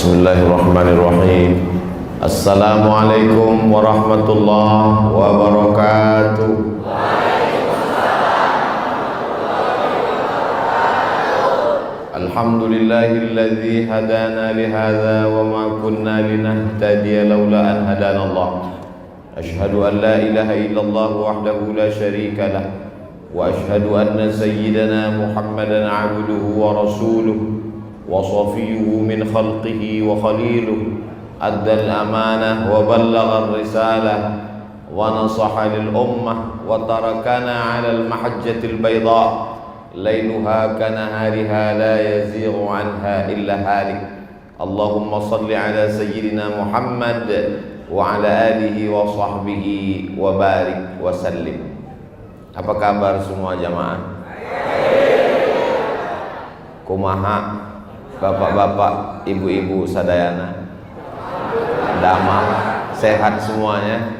Bismillahirrahmanirrahim. Assalamualaikum warahmatullahi wabarakatuh. Alhamdulillahilladzi hadana lihadza wa ma kunna linahtadiya laula an hadanallah. Ashhadu an la ilaha illallah wahdahu la syarika lah wa ashhadu anna sayyidana Muhammadan abduhu wa rasuluh wa safiyuhu min khalqihi wa khaliluh adda al-amanah wa ballagha ar-risalah wa nasaha lil ummah wa tarakana 'ala al-mahajjati al-bayda lailuha kanahariha la yazighu 'anha illa halik. Allahumma salli 'ala sayyidina Muhammad wa 'ala alihi wa sahbihi wa barik wa sallim. Apa kabar semua jamaah? Kumaha bapak-bapak, ibu-ibu sadayana, damang, sehat semuanya.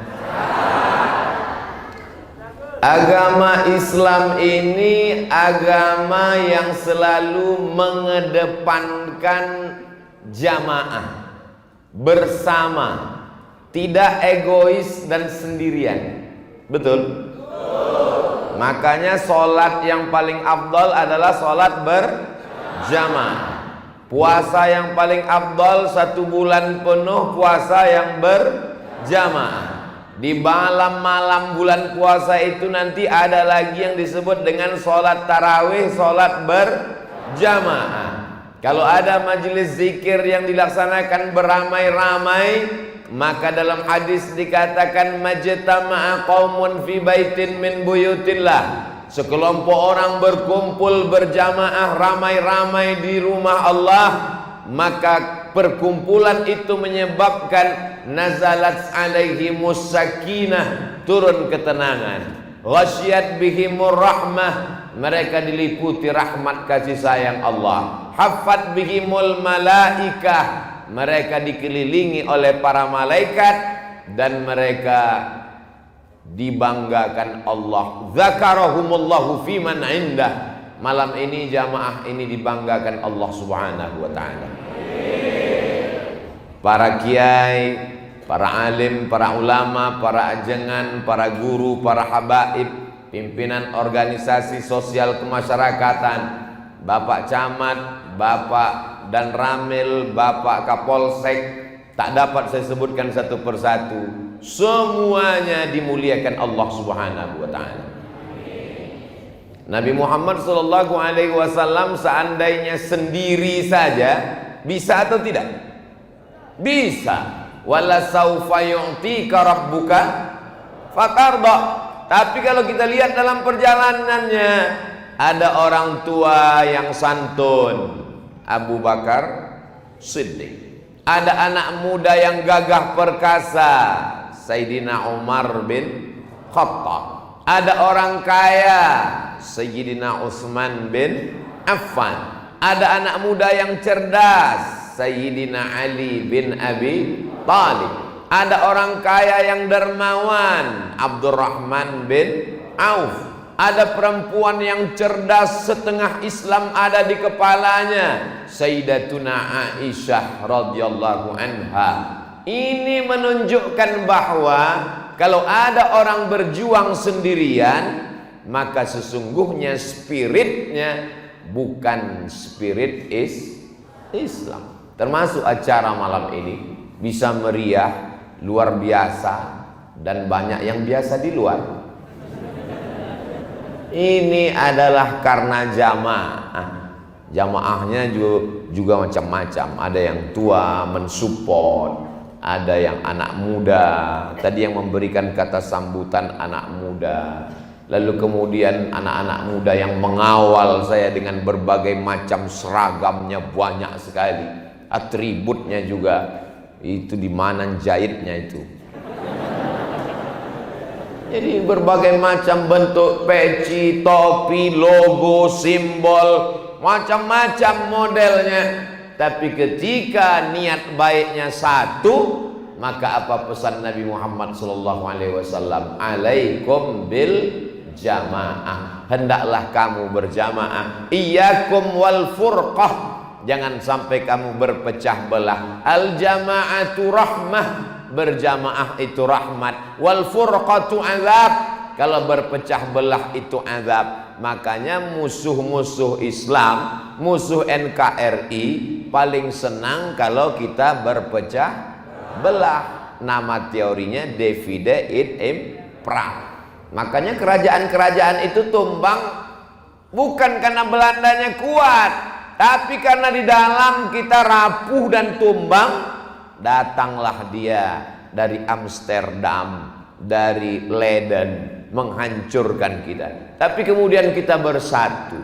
Agama Islam ini agama yang selalu mengedepankan jamaah, bersama, tidak egois dan sendirian. Betul? Makanya sholat yang paling afdal adalah sholat berjamaah. Puasa yang paling afdal 1 bulan penuh puasa yang berjamaah. Di malam-malam bulan puasa itu nanti ada lagi yang disebut dengan sholat tarawih, sholat berjamaah. Kalau ada majelis zikir yang dilaksanakan beramai-ramai, maka dalam hadis dikatakan majtama'a qaumun fi baitin min buyutillah. Sekelompok orang berkumpul berjamaah ramai-ramai di rumah Allah, maka perkumpulan itu menyebabkan nazalat alaihimus sakinah, turun ketenangan, ghasyiyat bihimur rahmah, mereka diliputi rahmat kasih sayang Allah, haffat bihimul malaikah, mereka dikelilingi oleh para malaikat, dan mereka dibanggakan Allah. Zakarahumullahu fiman indah. Malam ini jamaah ini dibanggakan Allah Subhanahu wa taala. Para kiai, para alim, para ulama, para ajengan, para guru, para habaib, pimpinan organisasi sosial kemasyarakatan, Bapak Camat, Bapak dan Ramil, Bapak Kapolsek, tak dapat saya sebutkan satu persatu. Semuanya dimuliakan Allah Subhanahu wa taala. Nabi Muhammad sallallahu alaihi wasallam seandainya sendiri saja bisa atau tidak? Bisa. Wala saufa yu'tika rabbuka fatarda. Tapi kalau kita lihat dalam perjalanannya, ada orang tua yang santun, Abu Bakar Siddiq. Ada anak muda yang gagah perkasa, Sayyidina Umar bin Khattab. Ada orang kaya, Sayyidina Utsman bin Affan. Ada anak muda yang cerdas, Sayyidina Ali bin Abi Thalib. Ada orang kaya yang dermawan, Abdurrahman bin Auf. Ada perempuan yang cerdas, setengah Islam ada di kepalanya, Sayyidatuna Aisyah radhiyallahu anha. Ini menunjukkan bahwa kalau ada orang berjuang sendirian, maka sesungguhnya spiritnya bukan spirit Islam. Termasuk acara malam ini bisa meriah, luar biasa, dan banyak yang biasa di luar. Ini adalah karena jamaah. Jamaahnya juga macam-macam. Ada yang tua mensupport, ada yang anak muda. Tadi yang memberikan kata sambutan anak muda. Lalu kemudian anak-anak muda yang mengawal saya dengan berbagai macam seragamnya, banyak sekali. Atributnya juga, itu di mana jahitnya itu. Jadi berbagai macam bentuk peci, topi, logo, simbol, macam-macam modelnya. Tapi ketika niat baiknya satu, maka apa pesan Nabi Muhammad SAW? Alaikum bil jamaah. Hendaklah kamu berjamaah. Iyyakum wal furqah. Jangan sampai kamu berpecah belah. Al jama'atu rahmah, berjamaah itu rahmat. Wal furqatu azab, kalau berpecah belah itu azab. Makanya musuh-musuh Islam, musuh NKRI paling senang kalau kita berpecah belah. Nama teorinya divide et impera. Makanya kerajaan-kerajaan itu tumbang bukan karena Belandanya kuat, tapi karena di dalam kita rapuh dan tumbang. Datanglah dia dari Amsterdam, dari Leiden, menghancurkan kita. Tapi kemudian kita bersatu.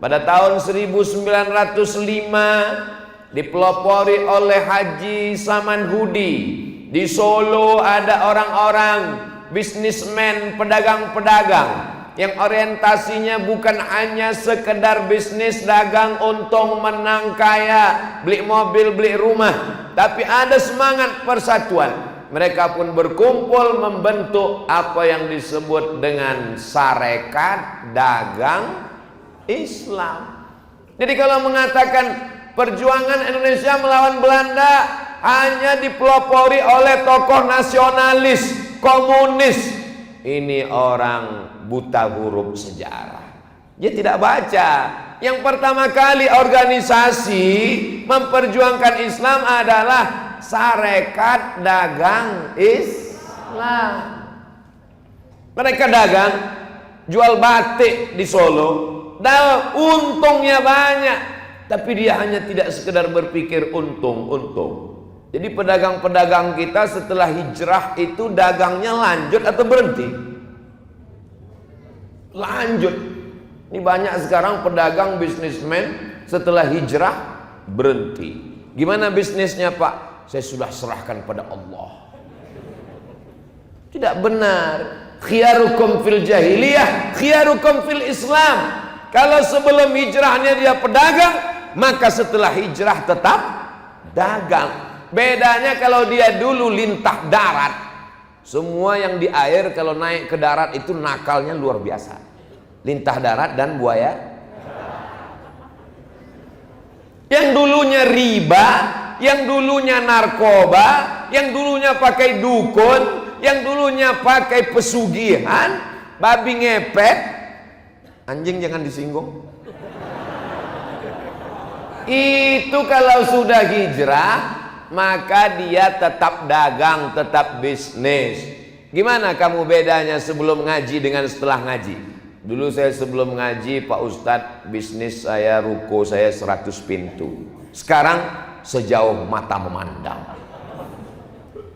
Pada tahun 1905 dipelopori oleh Haji Samanhudi. Di Solo ada orang-orang bisnismen, pedagang-pedagang yang orientasinya bukan hanya sekedar bisnis dagang untung menang kaya, beli mobil, beli rumah, tapi ada semangat persatuan. Mereka pun berkumpul membentuk apa yang disebut dengan Sarekat Dagang Islam. Jadi kalau mengatakan perjuangan Indonesia melawan Belanda hanya dipelopori oleh tokoh nasionalis, komunis, ini orang buta huruf sejarah. Dia tidak baca. Yang pertama kali organisasi memperjuangkan Islam adalah Sarekat Dagang Islam. Mereka dagang, jual batik di Solo, dan untungnya banyak. Tapi dia hanya tidak sekedar berpikir untung. Jadi pedagang-pedagang kita setelah hijrah itu dagangnya lanjut atau berhenti? Lanjut. Ini banyak sekarang pedagang bisnismen setelah hijrah berhenti. Gimana bisnisnya, Pak? Saya sudah serahkan pada Allah. Tidak benar. Khiyarukum fil jahiliyah, khiyarukum fil Islam. Kalau sebelum hijrahnya dia pedagang, maka setelah hijrah tetap dagang. Bedanya kalau dia dulu lintah darat, semua yang di air kalau naik ke darat itu nakalnya luar biasa. Lintah darat dan buaya. Yang dulunya riba, yang dulunya narkoba, yang dulunya pakai dukun, yang dulunya pakai pesugihan, babi ngepet, anjing jangan disinggung. Itu kalau sudah hijrah, maka dia tetap dagang, tetap bisnis. Gimana kamu bedanya sebelum ngaji dengan setelah ngaji? Dulu saya sebelum ngaji, Pak Ustadz, bisnis saya, ruko saya 100 pintu. Sekarang sejauh mata memandang.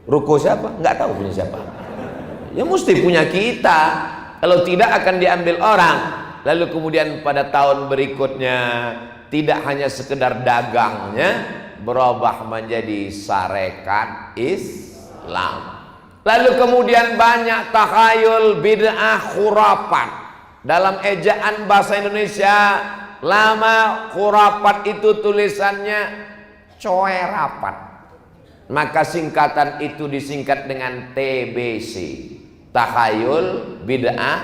Ruko siapa? Nggak tahu punya siapa. Ya mesti punya kita. Kalau tidak akan diambil orang. Lalu kemudian pada tahun berikutnya tidak hanya sekedar dagangnya, berubah menjadi Sarekat Islam. Lalu kemudian banyak takhayul, bid'ah, khurafat. Dalam ejaan bahasa Indonesia lama, khurafat itu tulisannya coerapat. Maka singkatan itu disingkat dengan TBC, takhayul, bid'ah,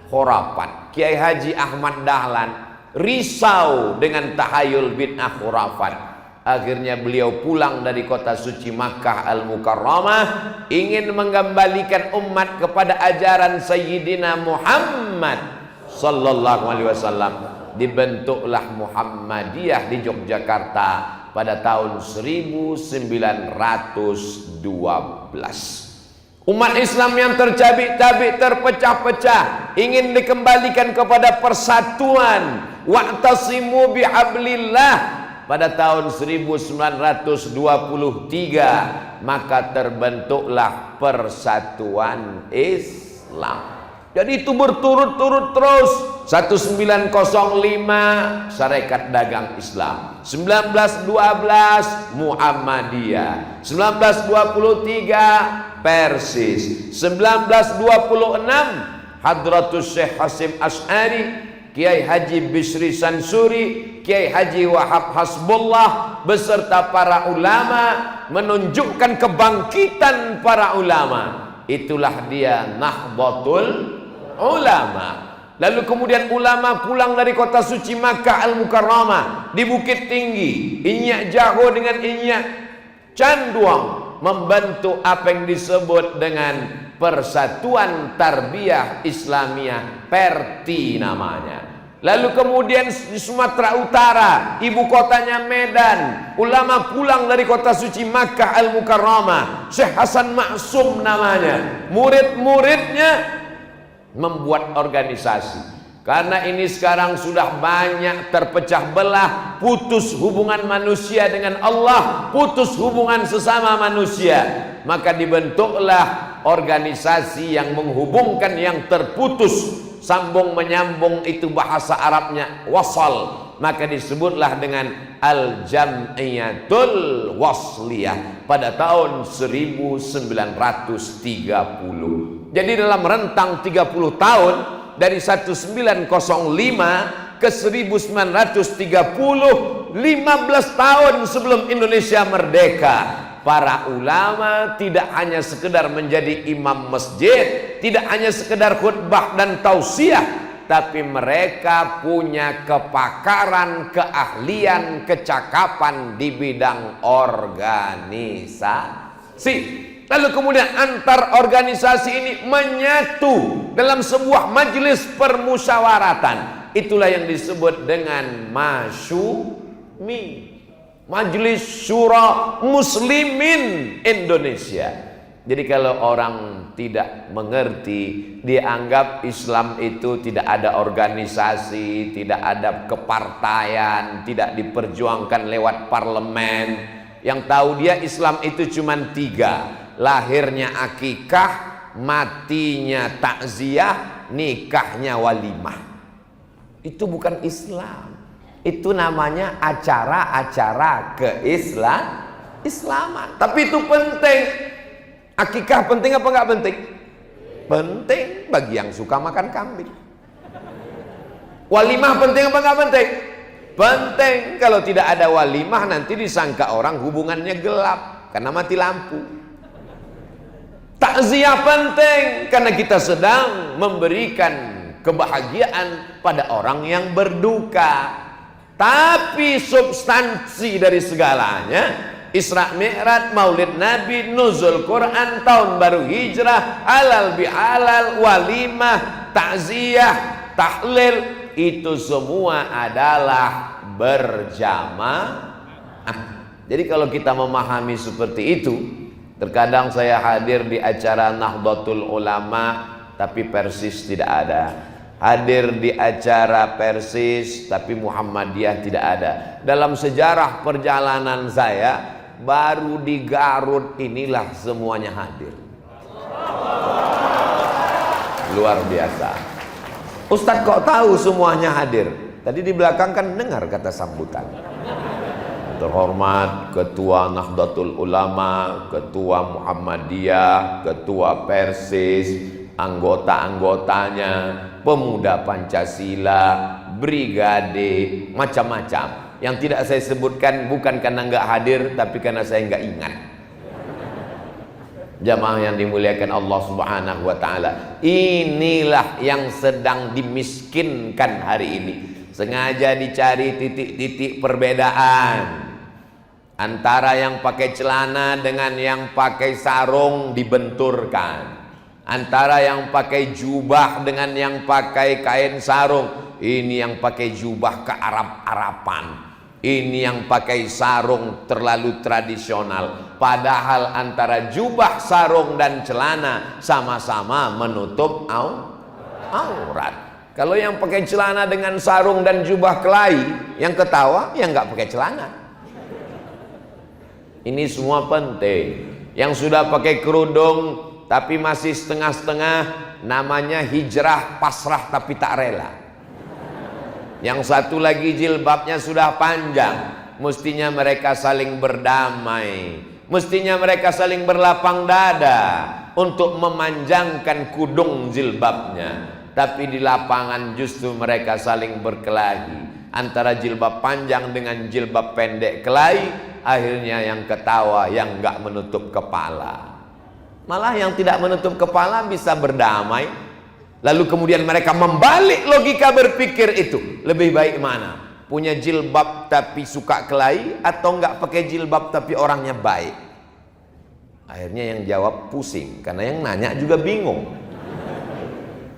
khurafat. Kiai Haji Ahmad Dahlan risau dengan takhayul, bid'ah, khurafat. Akhirnya beliau pulang dari kota suci Makkah Al-Mukarramah, ingin mengembalikan umat kepada ajaran Sayyidina Muhammad sallallahu alaihi wasallam. Dibentuklah Muhammadiyah di Yogyakarta pada tahun 1912. Umat Islam yang tercabik-cabik, terpecah-pecah, ingin dikembalikan kepada persatuan. Wa'tasimu bihablillah. Pada tahun 1923 maka terbentuklah Persatuan Islam. Jadi itu berturut-turut terus. 1905 Sarekat Dagang Islam, 1912 Muhammadiyah, 1923 Persis, 1926 Hadratus Syekh Hasim Asy'ari, Kiai Haji Bisri Sansuri, Kiai Haji Wahab Hasbullah beserta para ulama menunjukkan kebangkitan para ulama. Itulah dia Nahdlatul Ulama. Lalu kemudian ulama pulang dari kota suci Makkah Al-Mukarramah di Bukit Tinggi, Inyak Jaho dengan Inyak Canduang, membentuk apa yang disebut dengan Persatuan Tarbiyah Islamiyah, Perti namanya. Lalu kemudian di Sumatera Utara, ibu kotanya Medan, ulama pulang dari kota suci Makkah Al-Mukarramah, Syekh Hasan Maksum namanya, murid-muridnya membuat organisasi. Karena ini sekarang sudah banyak terpecah belah, putus hubungan manusia dengan Allah, putus hubungan sesama manusia, maka dibentuklah organisasi yang menghubungkan yang terputus, sambung menyambung, itu bahasa Arabnya wasal, maka disebutlah dengan Al-Jam'iyatul Wasliyah pada tahun 1930. Jadi dalam rentang 30 tahun dari 1905 ke 1930, 15 tahun sebelum Indonesia merdeka, para ulama tidak hanya sekedar menjadi imam masjid, tidak hanya sekedar khutbah dan tausiah, tapi mereka punya kepakaran, keahlian, kecakapan di bidang organisasi. Lalu kemudian antar organisasi ini menyatu dalam sebuah majelis permusyawaratan. Itulah yang disebut dengan Masyumi, Majelis Syura Muslimin Indonesia. Jadi kalau orang tidak mengerti, dianggap Islam itu tidak ada organisasi, tidak ada kepartaian, tidak diperjuangkan lewat parlemen. Yang tahu dia Islam itu cuma 3: lahirnya akikah, matinya takziah, nikahnya walimah. Itu bukan Islam. Itu namanya acara-acara keislaman. Tapi itu penting. Akikah penting apa enggak penting? Penting bagi yang suka makan kambing. Walimah penting apa enggak penting? Penting. Kalau tidak ada walimah nanti disangka orang hubungannya gelap karena mati lampu. Takziah penting karena kita sedang memberikan kebahagiaan pada orang yang berduka. Tapi substansi dari segalanya, Isra Mi'raj, Maulid Nabi, Nuzul Quran, tahun baru hijrah, halal bihalal, walimah, takziah, tahlil, itu semua adalah berjamaah. Jadi kalau kita memahami seperti itu, terkadang saya hadir di acara Nahdlatul Ulama tapi Persis tidak ada, hadir di acara Persis tapi Muhammadiyah tidak ada. Dalam sejarah perjalanan saya, baru di Garut inilah semuanya hadir. Luar biasa. Ustadz kok tahu semuanya hadir? Tadi di belakang kan dengar kata sambutan. Terhormat Ketua Nahdlatul Ulama, Ketua Muhammadiyah, Ketua Persis, anggota-anggotanya, pemuda Pancasila, brigade, macam-macam. Yang tidak saya sebutkan bukan karena nggak hadir, tapi karena saya nggak ingat. Jamaah yang dimuliakan Allah Subhanahu wa Ta'ala, inilah yang sedang dimiskinkan hari ini. Sengaja dicari titik-titik perbedaan antara yang pakai celana dengan yang pakai sarung, dibenturkan. Antara yang pakai jubah dengan yang pakai kain sarung. Ini yang pakai jubah ke Arab-Arapan, ini yang pakai sarung terlalu tradisional. Padahal antara jubah, sarung dan celana sama-sama menutup aurat. Kalau yang pakai celana dengan sarung dan jubah kelahi, yang ketawa yang nggak pakai celana. Ini semua penting. Yang sudah pakai kerudung tapi masih setengah-setengah, namanya hijrah pasrah tapi tak rela. Yang satu lagi jilbabnya sudah panjang, mestinya mereka saling berdamai, mestinya mereka saling berlapang dada untuk memanjangkan kudung jilbabnya. Tapi di lapangan justru mereka saling berkelahi antara jilbab panjang dengan jilbab pendek kelahi. Akhirnya yang ketawa yang nggak menutup kepala. Malah yang tidak menutup kepala bisa berdamai. Lalu kemudian mereka membalik logika berpikir itu. Lebih baik mana? Punya jilbab tapi suka kelahi, atau enggak pakai jilbab tapi orangnya baik? Akhirnya yang jawab pusing, karena yang nanya juga bingung.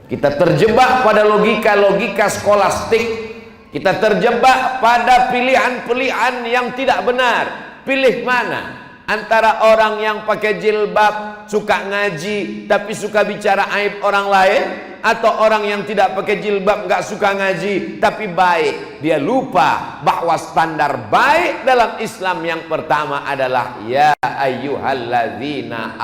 Kita terjebak pada logika-logika skolastik. Kita terjebak pada pilihan-pilihan yang tidak benar. Pilih mana? Antara orang yang pakai jilbab, suka ngaji, tapi suka bicara aib orang lain, atau orang yang tidak pakai jilbab, nggak suka ngaji, tapi baik. Dia lupa bahwa standar baik dalam Islam yang pertama adalah ya ayyuhalladzina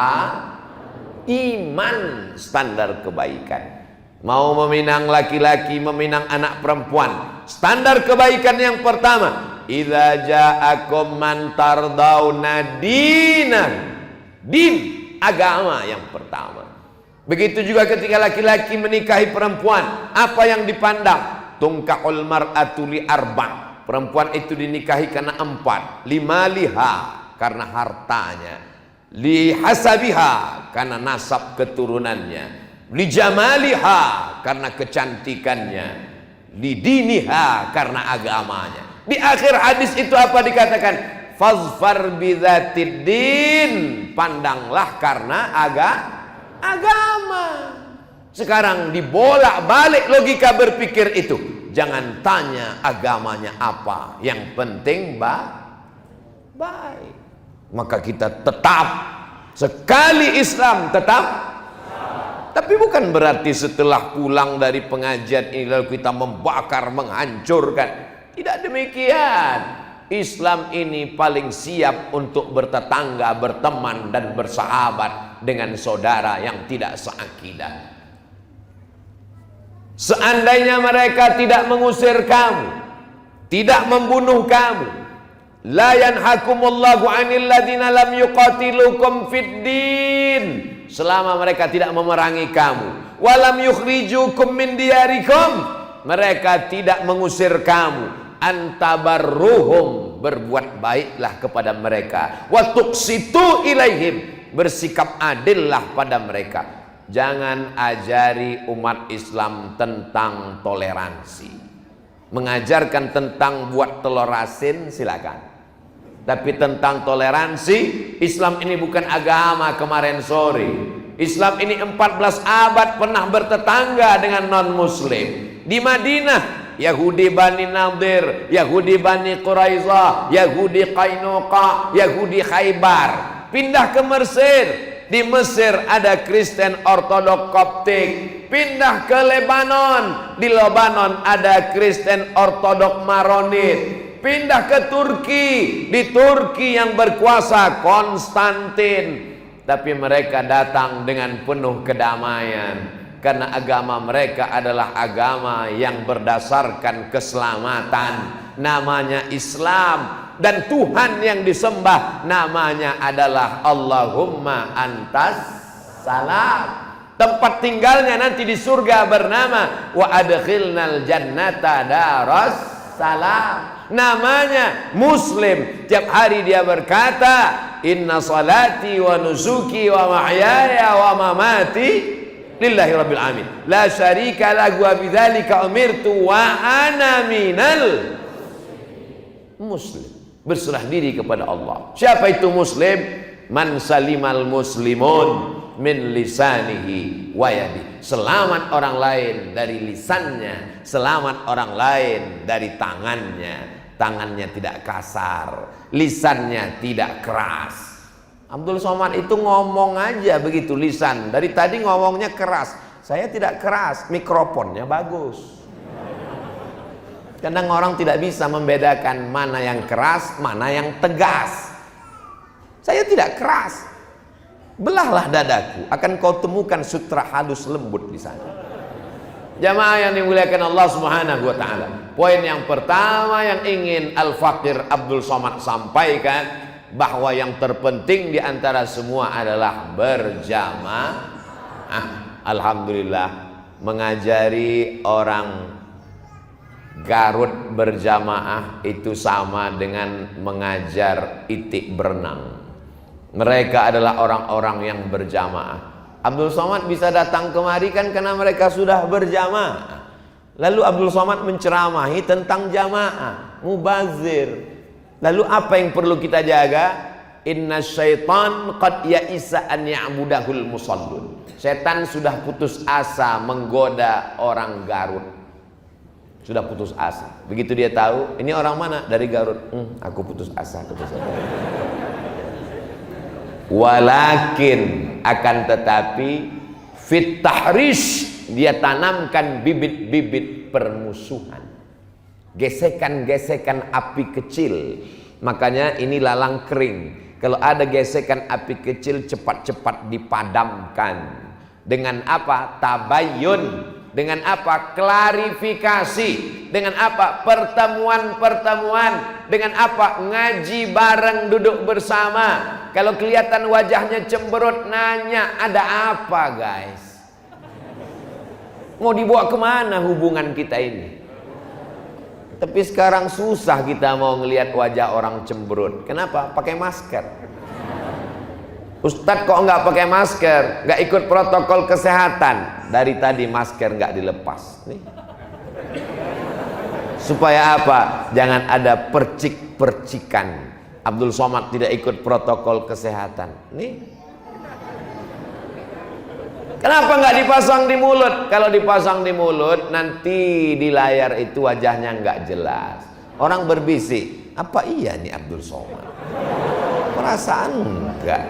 iman, standar kebaikan. Mau meminang laki-laki, meminang anak perempuan, standar kebaikan yang pertama, idza ja'akum man tardawna dinan, din, agama yang pertama. Begitu juga ketika laki-laki menikahi perempuan, apa yang dipandang? Tungkahul mar'atu li arba', perempuan itu dinikahi karena 4. Lima liha, karena hartanya. Li hasabiha, karena nasab keturunannya. Li jamaliha, karena kecantikannya. Li diniha, karena agamanya. Di akhir hadis itu apa dikatakan? Fazfar bidzatid din, pandanglah karena agama. Sekarang dibolak-balik logika berpikir itu. Jangan tanya agamanya apa, yang penting baik. Maka kita tetap sekali Islam tetap. Tapi bukan berarti setelah pulang dari pengajian ini lalu kita membakar, menghancurkan. Tidak demikian. Islam ini paling siap untuk bertetangga, berteman, dan bersahabat dengan saudara yang tidak seakidah. Seandainya mereka tidak mengusir kamu, tidak membunuh kamu, la yanhakumullahu 'anil ladzina lam yuqatilukum fid din, selama mereka tidak memerangi kamu, walam yukhrijukum min diyarikum, mereka tidak mengusir kamu, antabarruhum, berbuat baiklah kepada mereka, wa tuqsitu ilaihim, bersikap adillah pada mereka. Jangan ajari umat Islam tentang toleransi. Mengajarkan tentang buat telur asin silakan, tapi tentang toleransi, Islam ini bukan agama kemarin sore. Islam ini 14 abad pernah bertetangga dengan non muslim. Di Madinah Yahudi Bani Nadir, Yahudi Bani Quraizah, Yahudi Qainuqa, Yahudi Khaybar. Pindah ke Mesir. Di Mesir ada Kristen Ortodok Koptik. Pindah ke Lebanon. Di Lebanon ada Kristen Ortodok Maronit. Pindah ke Turki. Di Turki yang berkuasa Konstantin. Tapi mereka datang dengan penuh kedamaian. Karena agama mereka adalah agama yang berdasarkan keselamatan. Namanya Islam. Dan Tuhan yang disembah namanya adalah Allahumma antas salam. Tempat tinggalnya nanti di surga bernama wa adkhilnal jannata daras salam. Namanya Muslim. Tiap hari dia berkata, inna salati wa nusuki wa mahyaya wa mamati lillahi rabbil alamin, la syarika lahu wa bidzalika umirtu wa ana minal muslim. Berserah diri kepada Allah. Siapa itu muslim? Man salimal muslimun min lisanihi wa yadi. Selamat orang lain dari lisannya, selamat orang lain dari tangannya. Tangannya tidak kasar, lisannya tidak keras. Abdul Somad itu ngomong aja begitu lisan. Dari tadi ngomongnya keras. Saya tidak keras, mikrofonnya bagus. Kadang orang tidak bisa membedakan mana yang keras, mana yang tegas. Saya tidak keras. Belahlah dadaku, akan kau temukan sutra halus lembut di sana. Jamaah yang dimuliakan Allah Subhanahu wa taala. Poin yang pertama yang ingin Al-Faqir Abdul Somad sampaikan, bahwa yang terpenting di antara semua adalah berjamaah. Alhamdulillah, mengajari orang Garut berjamaah itu sama dengan mengajar itik berenang. Mereka adalah orang-orang yang berjamaah. Abdul Somad bisa datang kemari kan karena mereka sudah berjamaah. Lalu Abdul Somad menceramahi tentang jamaah, mubazir. Lalu apa yang perlu kita jaga? Inna syaitan qad ya'isa an ya'budahul musallun. Setan sudah putus asa menggoda orang Garut. Sudah putus asa. Begitu dia tahu, ini orang mana? Dari Garut. Aku putus asa. Walakin akan tetapi fit tahrish, dia tanamkan bibit-bibit permusuhan, gesekan-gesekan api kecil. Makanya ini lalang kering. Kalau ada gesekan api kecil, cepat-cepat dipadamkan. Dengan apa? Tabayyun. Dengan apa? Klarifikasi. Dengan apa? Pertemuan-pertemuan. Dengan apa? Ngaji bareng, duduk bersama. Kalau kelihatan wajahnya cemberut, nanya, ada apa guys? Mau dibawa kemana hubungan kita ini? Tapi sekarang susah kita mau ngelihat wajah orang cemberut. Kenapa? Pakai masker. Ustadz kok nggak pakai masker? Nggak ikut protokol kesehatan. Dari tadi masker nggak dilepas. Nih. Supaya apa? Jangan ada percik-percikan. Abdul Somad tidak ikut protokol kesehatan. Nih. Kenapa nggak dipasang di mulut? Kalau dipasang di mulut, nanti di layar itu wajahnya nggak jelas. Orang berbisik, apa iya nih Abdul Somad? Perasaan enggak.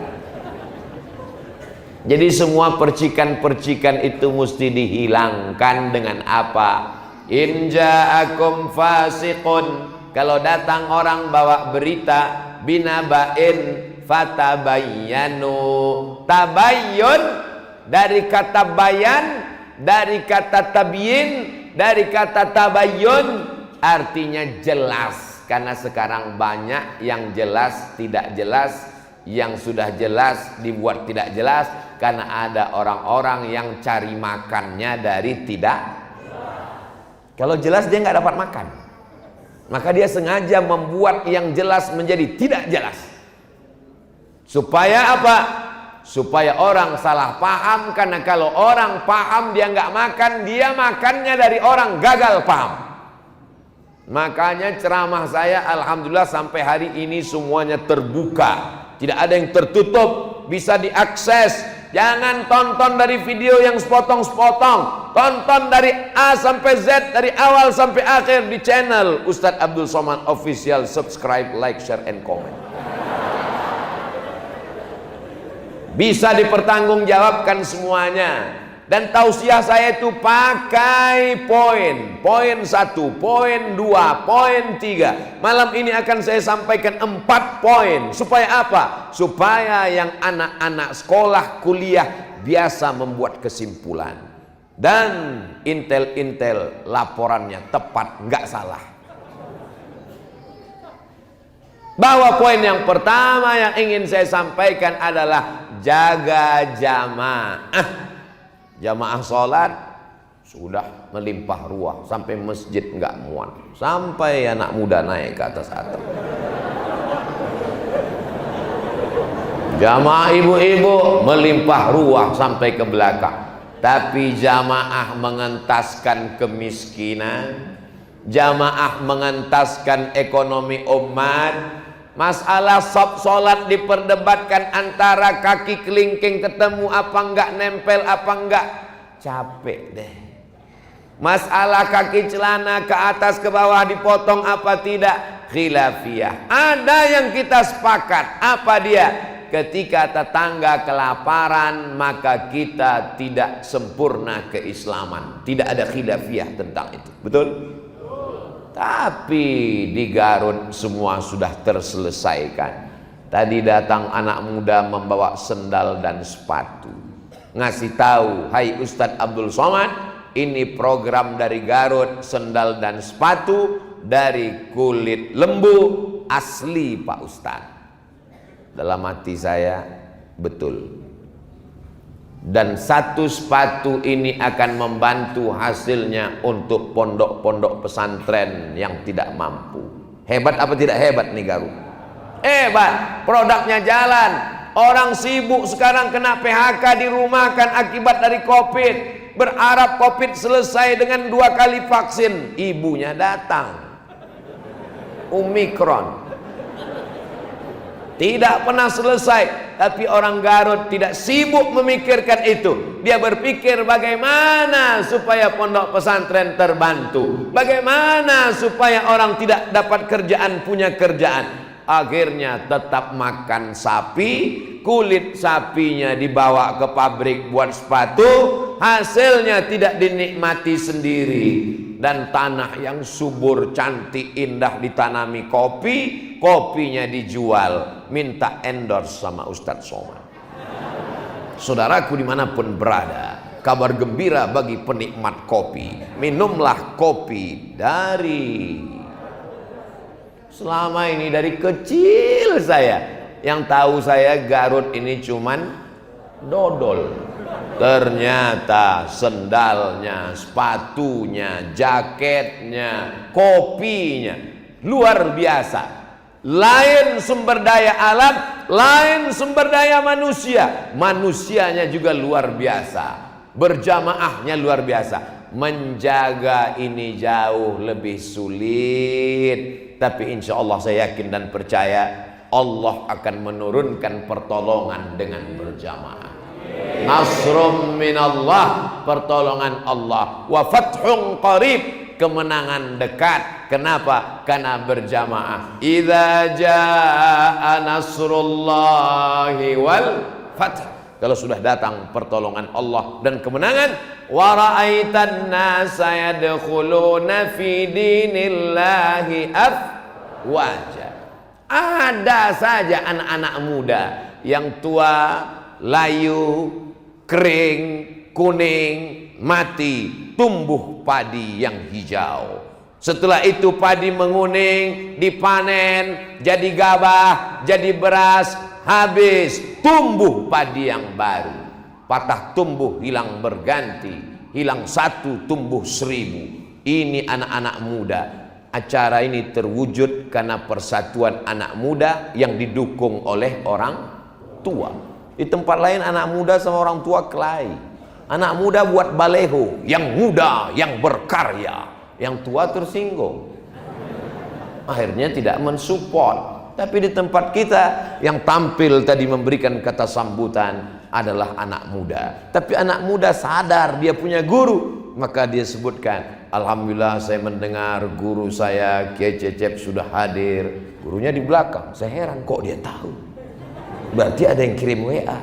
Jadi semua percikan-percikan itu mesti dihilangkan dengan apa? In ja'akum fasiqun. Kalau datang orang bawa berita binaba'in fatabayyanu. Tabayyun dari kata bayan, dari kata tabyin, dari kata tabayyun, artinya jelas. Karena sekarang banyak yang jelas tidak jelas, yang sudah jelas dibuat tidak jelas, karena ada orang-orang yang cari makannya dari tidak. Kalau jelas dia nggak dapat makan, maka dia sengaja membuat yang jelas menjadi tidak jelas. Supaya apa? Supaya orang salah paham. Karena kalau orang paham dia nggak makan, dia makannya dari orang gagal paham. Makanya ceramah saya alhamdulillah sampai hari ini semuanya terbuka, tidak ada yang tertutup, bisa diakses. Jangan tonton dari video yang sepotong-sepotong, tonton dari A sampai Z, dari awal sampai akhir di channel Ustadz Abdul Somad Official. Subscribe, like, share, and comment. Bisa dipertanggungjawabkan semuanya. Dan tausiah saya itu pakai poin. Poin 1, poin 2, poin 3. Malam ini akan saya sampaikan 4 poin. Supaya apa? Supaya yang anak-anak sekolah, kuliah biasa membuat kesimpulan. Dan intel-intel laporannya tepat, nggak salah. Bahwa poin yang pertama yang ingin saya sampaikan adalah jaga jamaah. Jamaah sholat sudah melimpah ruah sampai masjid nggak muat, sampai anak muda naik ke atas atap. Jamaah ibu-ibu melimpah ruah sampai ke belakang. Tapi jamaah mengentaskan kemiskinan, jamaah mengentaskan ekonomi umat. Masalah sholat diperdebatkan antara kaki kelingking ketemu apa enggak, nempel apa enggak, capek deh. Masalah kaki celana ke atas ke bawah dipotong apa tidak, khilafiyah. Ada yang kita sepakat, apa dia? Ketika tetangga kelaparan maka kita tidak sempurna keislaman. Tidak ada khilafiyah tentang itu, betul? Tapi di Garut semua sudah terselesaikan. Tadi datang anak muda membawa sendal dan sepatu, ngasih tahu, hai Ustadz Abdul Somad, ini program dari Garut, sendal dan sepatu dari kulit lembu asli Pak Ustadz. Dalam hati saya, betul. Dan satu sepatu ini akan membantu hasilnya untuk pondok-pondok pesantren yang tidak mampu. Hebat apa tidak hebat nih Garut? Hebat, produknya jalan. Orang sibuk sekarang kena PHK, dirumahkan akibat dari Covid. Berharap Covid selesai dengan 2 kali vaksin. Ibunya datang, Omikron. Tidak pernah selesai. Tapi orang Garut tidak sibuk memikirkan itu. Dia berpikir bagaimana supaya pondok pesantren terbantu, bagaimana supaya orang tidak dapat kerjaan punya kerjaan. Akhirnya tetap makan sapi, kulit sapinya dibawa ke pabrik buat sepatu, hasilnya tidak dinikmati sendiri. Dan tanah yang subur, cantik, indah ditanami kopi, kopinya dijual, minta endorse sama Ustadz Somad. Saudaraku dimanapun berada, kabar gembira bagi penikmat kopi. Minumlah kopi dari, selama ini dari kecil yang tahu saya Garut ini cuman dodol. Ternyata sendalnya, sepatunya, jaketnya, kopinya luar biasa. Lain sumber daya alam, lain sumber daya manusia. Manusianya juga luar biasa. Berjamaahnya luar biasa. Menjaga ini jauh lebih sulit. Tapi insya Allah saya yakin dan percaya Allah akan menurunkan pertolongan dengan berjamaah. Nasrum minallah, pertolongan Allah, wa fathun qarib, kemenangan dekat. Kenapa? Karena berjamaah. Idza jaa nasrullahi wal fath, kalau sudah datang pertolongan Allah dan kemenangan. Wa ra'aitan nasa yadkhuluna fi dinillahi afwaja. Ada saja anak-anak muda yang tua, layu, kering, kuning, mati, tumbuh padi yang hijau. Setelah itu padi menguning, dipanen, jadi gabah, jadi beras, habis, tumbuh padi yang baru. Patah tumbuh hilang berganti, hilang satu tumbuh 1000. Ini anak-anak muda. Acara ini terwujud karena persatuan anak muda yang didukung oleh orang tua. Di tempat lain anak muda sama orang tua kelahi. Anak muda buat baleho, yang muda, yang berkarya, yang tua tersinggung. Akhirnya tidak mensupport. Tapi di tempat kita yang tampil tadi memberikan kata sambutan adalah anak muda. Tapi anak muda sadar dia punya guru, maka dia sebutkan, alhamdulillah saya mendengar guru saya Kiai Cecep sudah hadir. Gurunya di belakang. Saya heran kok dia tahu. Berarti ada yang kirim WA.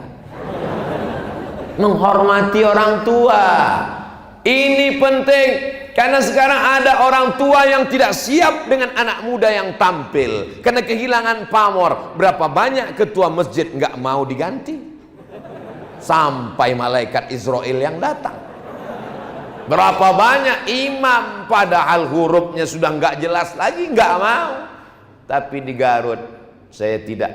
Menghormati orang tua ini penting, karena sekarang ada orang tua yang tidak siap dengan anak muda yang tampil karena kehilangan pamor. Berapa banyak ketua masjid nggak mau diganti sampai malaikat Israel yang datang. Berapa banyak imam padahal hurufnya sudah nggak jelas lagi, nggak mau. Tapi di Garut saya tidak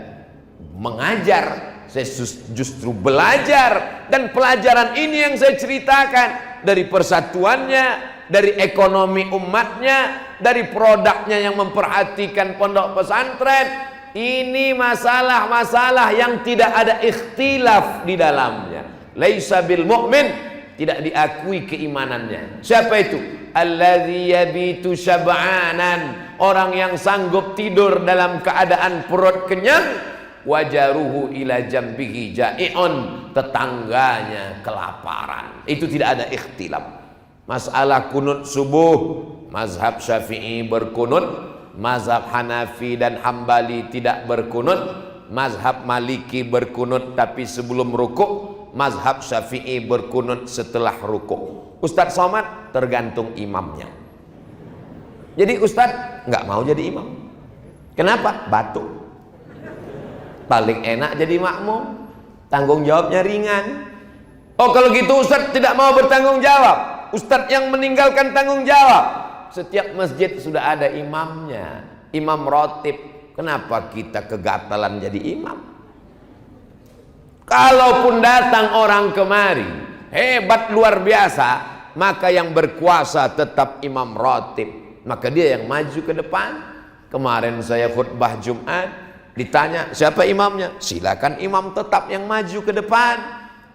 mengajar, saya justru belajar. Dan pelajaran ini yang saya ceritakan, dari persatuannya, dari ekonomi umatnya, dari produknya yang memperhatikan pondok pesantren. Ini masalah-masalah yang tidak ada ikhtilaf di dalamnya. Laisa bil mu'min, tidak diakui keimanannya. Siapa itu? Alladzi yabitu syab'anan, orang yang sanggup tidur dalam keadaan perut kenyang. Wajaruhu ila jambihi ja'i'un, tetangganya kelaparan. Itu tidak ada ikhtilaf. Masalah kunut subuh, mazhab Syafi'i berkunut, mazhab Hanafi dan Hambali tidak berkunut, mazhab Maliki berkunut tapi sebelum rukuk, mazhab Syafi'i berkunut setelah rukuk. Ustadz Somad tergantung imamnya. Jadi Ustadz nggak mau jadi imam. Kenapa? Batuk. Paling enak jadi makmum, tanggung jawabnya ringan. Oh kalau gitu Ustadz tidak mau bertanggung jawab, Ustadz yang meninggalkan tanggung jawab. Setiap masjid sudah ada imamnya, imam rotib. Kenapa kita kegatalan jadi imam? Kalaupun datang orang kemari hebat luar biasa, maka yang berkuasa tetap imam rotib, maka dia yang maju ke depan. Kemarin saya khutbah Jumat, Ditanya siapa imamnya, silakan imam tetap yang maju ke depan.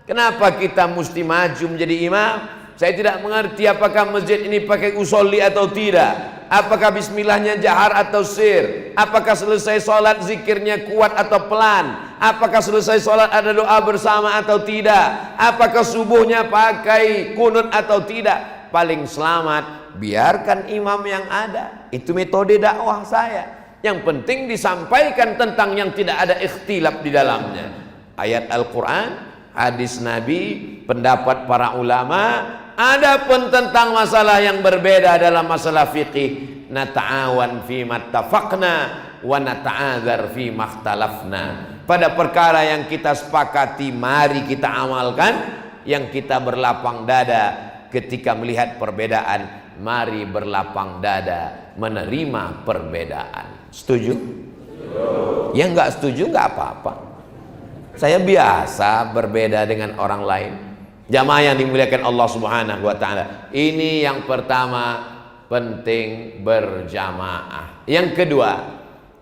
Kenapa kita mesti maju menjadi imam? Saya tidak mengerti apakah masjid ini pakai usolli atau tidak, apakah bismillahnya jahar atau sir, apakah selesai sholat zikirnya kuat atau pelan, apakah selesai sholat ada doa bersama atau tidak, apakah subuhnya pakai kunut atau tidak. Paling selamat biarkan imam yang ada. Itu metode dakwah saya. Yang penting disampaikan tentang yang tidak ada ikhtilaf di dalamnya. Ayat Al-Quran, hadis Nabi, pendapat para ulama. Adapun tentang masalah yang berbeda dalam masalah fikih, nata'awan fi mattafaqna wa nata'adzar fi makhtalafna. Pada perkara yang kita sepakati mari kita amalkan. Yang kita berlapang dada ketika melihat perbedaan, mari berlapang dada menerima perbedaan. Setuju? Yang nggak setuju nggak apa-apa. Saya biasa berbeda dengan orang lain. Jamaah yang dimuliakan Allah Subhanahu wa taala. Ini yang pertama, penting berjamaah. Yang kedua,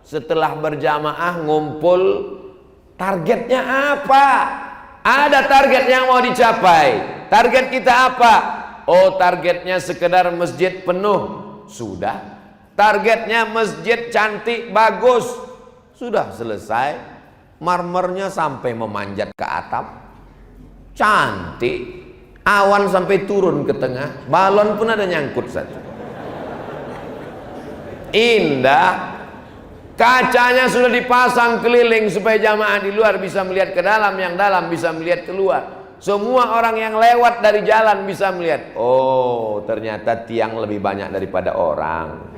setelah berjamaah ngumpul, targetnya apa? Ada target yang mau dicapai. Target kita apa? Oh, targetnya sekedar masjid penuh. Sudah. Targetnya masjid cantik, bagus. Sudah selesai. Marmernya sampai memanjat ke atap. Cantik. Awan sampai turun ke tengah. Balon pun ada nyangkut satu. Indah. Kacanya sudah dipasang keliling supaya jamaah di luar bisa melihat ke dalam, yang dalam bisa melihat keluar. Semua orang yang lewat dari jalan bisa melihat. Oh, ternyata tiang lebih banyak daripada orang.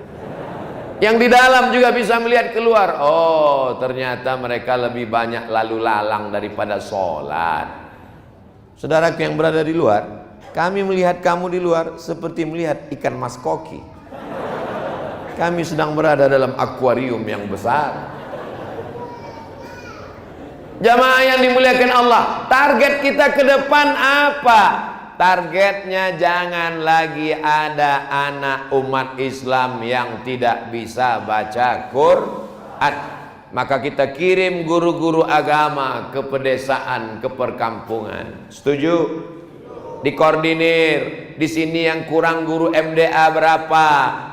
Yang di dalam juga bisa melihat keluar. Oh, ternyata mereka lebih banyak lalu lalang daripada sholat. Saudaraku yang berada di luar, kami melihat kamu di luar seperti melihat ikan mas koki. Kami sedang berada dalam akuarium yang besar. Jamaah yang dimuliakan Allah, target kita ke depan apa? Targetnya jangan lagi ada anak umat Islam yang tidak bisa baca Quran. Maka kita kirim guru-guru agama ke pedesaan, ke perkampungan. Setuju? Dikoordinir. Di sini yang kurang guru MDA berapa,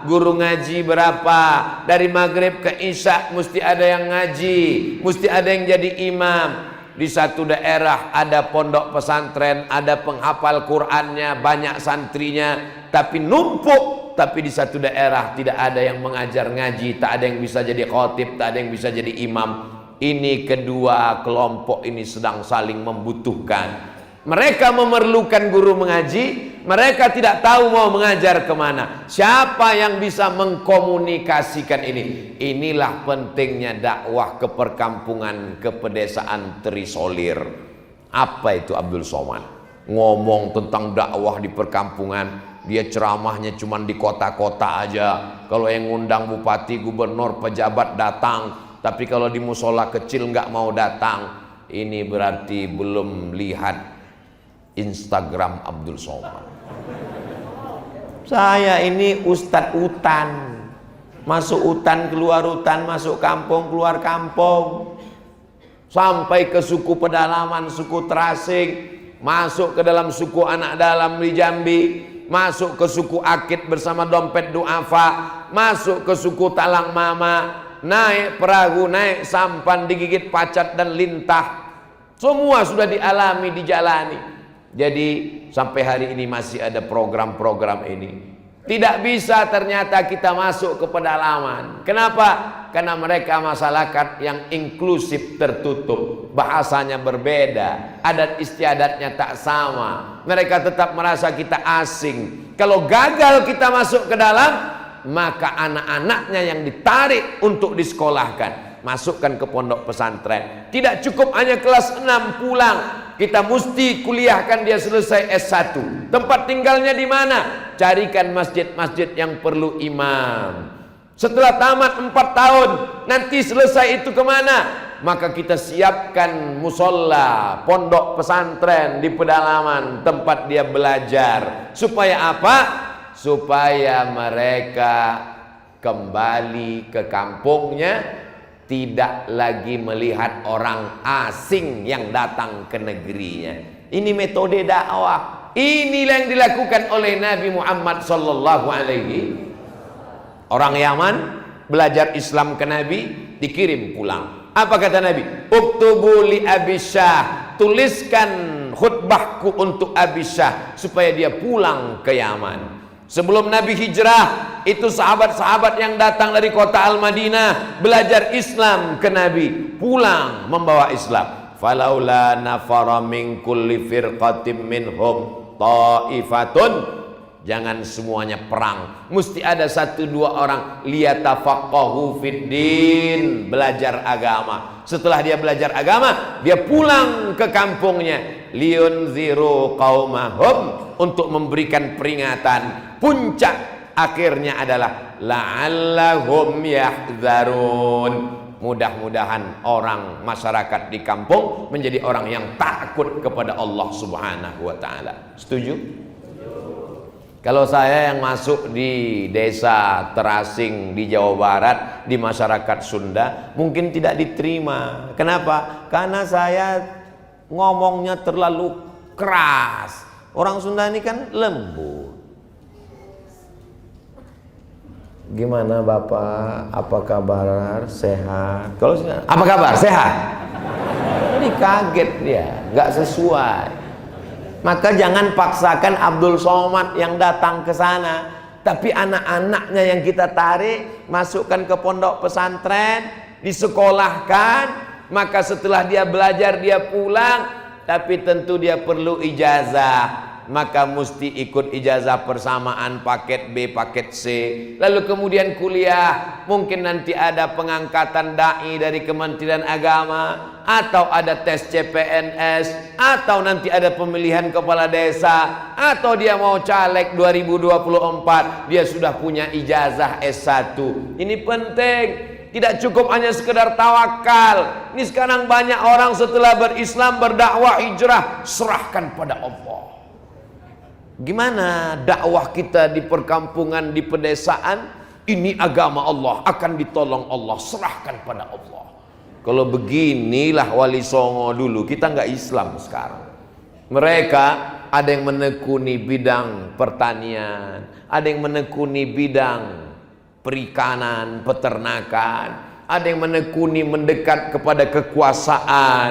guru ngaji berapa. Dari maghrib ke isya mesti ada yang ngaji, mesti ada yang jadi imam. Di satu daerah ada pondok pesantren, ada penghafal Qur'annya, banyak santrinya, tapi numpuk. Tapi di satu daerah tidak ada yang mengajar ngaji, tak ada yang bisa jadi khatib, tak ada yang bisa jadi imam. Ini kedua kelompok ini sedang saling membutuhkan. Mereka memerlukan guru mengaji, mereka tidak tahu mau mengajar kemana. Siapa yang bisa mengkomunikasikan ini? Inilah pentingnya dakwah ke perkampungan, ke pedesaan terisolir. Apa itu Abdul Somad? Ngomong tentang dakwah di perkampungan, dia ceramahnya cuma di kota-kota aja. Kalau yang ngundang bupati, gubernur, pejabat datang, tapi kalau di musola kecil nggak mau datang. Ini berarti belum lihat Instagram Abdul Somad. Saya ini ustadz hutan, masuk hutan keluar hutan, masuk kampung keluar kampung, sampai ke suku pedalaman, suku Terasing, masuk ke dalam suku anak dalam di Jambi, masuk ke suku Akit bersama dompet duafa, masuk ke suku Talang Mama, naik perahu, naik sampan, digigit pacat dan lintah. Semua sudah dialami, dijalani. Jadi sampai hari ini masih ada program-program ini. Tidak bisa ternyata kita masuk ke pedalaman. Kenapa? Karena mereka masyarakat yang inklusif, tertutup, bahasanya berbeda, adat istiadatnya tak sama. Mereka tetap merasa kita asing. Kalau gagal kita masuk ke dalam, maka anak-anaknya yang ditarik untuk disekolahkan, masukkan ke pondok pesantren. Tidak cukup hanya kelas 6 pulang, kita mesti kuliahkan dia selesai S1. Tempat tinggalnya di mana? Carikan masjid-masjid yang perlu imam. Setelah tamat 4 tahun, nanti selesai itu kemana? Maka kita siapkan musola, pondok pesantren di pedalaman, tempat dia belajar. Supaya apa? Supaya mereka kembali ke kampungnya, tidak lagi melihat orang asing yang datang ke negerinya. Ini metode dakwah. Inilah yang dilakukan oleh Nabi Muhammad sallallahu alaihi. Orang Yaman belajar Islam ke Nabi, dikirim pulang. Apa kata Nabi? Uktubu li Abi Syah, tuliskan khutbahku untuk Abi Syah supaya dia pulang ke Yaman. Sebelum Nabi hijrah, itu sahabat-sahabat yang datang dari kota Al-Madinah belajar Islam ke Nabi, pulang membawa Islam. Falaula nafara min kulli firqatin minhum ta'ifatun, jangan semuanya perang, mesti ada 1-2 orang liyatafaqahu fiddin, belajar agama. Setelah dia belajar agama, dia pulang ke kampungnya, liyunziru qaumahum, untuk memberikan peringatan. Puncak akhirnya adalah la'allahum yahdzarun, mudah-mudahan orang masyarakat di kampung menjadi orang yang takut kepada Allah Subhanahu wa taala. Setuju? Kalau saya yang masuk di desa terasing di Jawa Barat, di masyarakat Sunda, mungkin tidak diterima. Kenapa? Karena saya ngomongnya terlalu keras. Orang Sunda ini kan lembut. Gimana Bapak? Apa kabar? Sehat? Kalau apa kabar? Sehat? Ini kaget dia, nggak sesuai. Maka jangan paksakan Abdul Somad yang datang ke sana, tapi anak-anaknya yang kita tarik, masukkan ke pondok pesantren, disekolahkan. Maka setelah dia belajar, dia pulang, tapi tentu dia perlu ijazah. Maka mesti ikut ijazah persamaan paket B, paket C. Lalu kemudian kuliah. Mungkin nanti ada pengangkatan dai dari Kementerian Agama, atau ada tes CPNS, atau nanti ada pemilihan kepala desa, atau dia mau caleg 2024, dia sudah punya ijazah S1. Ini penting. Tidak cukup hanya sekedar tawakal. Ini sekarang banyak orang setelah berislam, berdakwah, hijrah, serahkan pada Allah. Gimana dakwah kita di perkampungan, di pedesaan? Ini agama Allah, akan ditolong Allah, serahkan pada Allah. Kalau beginilah Wali Songo dulu, kita nggak Islam sekarang. Mereka ada yang menekuni bidang pertanian, ada yang menekuni bidang perikanan, peternakan, ada yang menekuni mendekat kepada kekuasaan.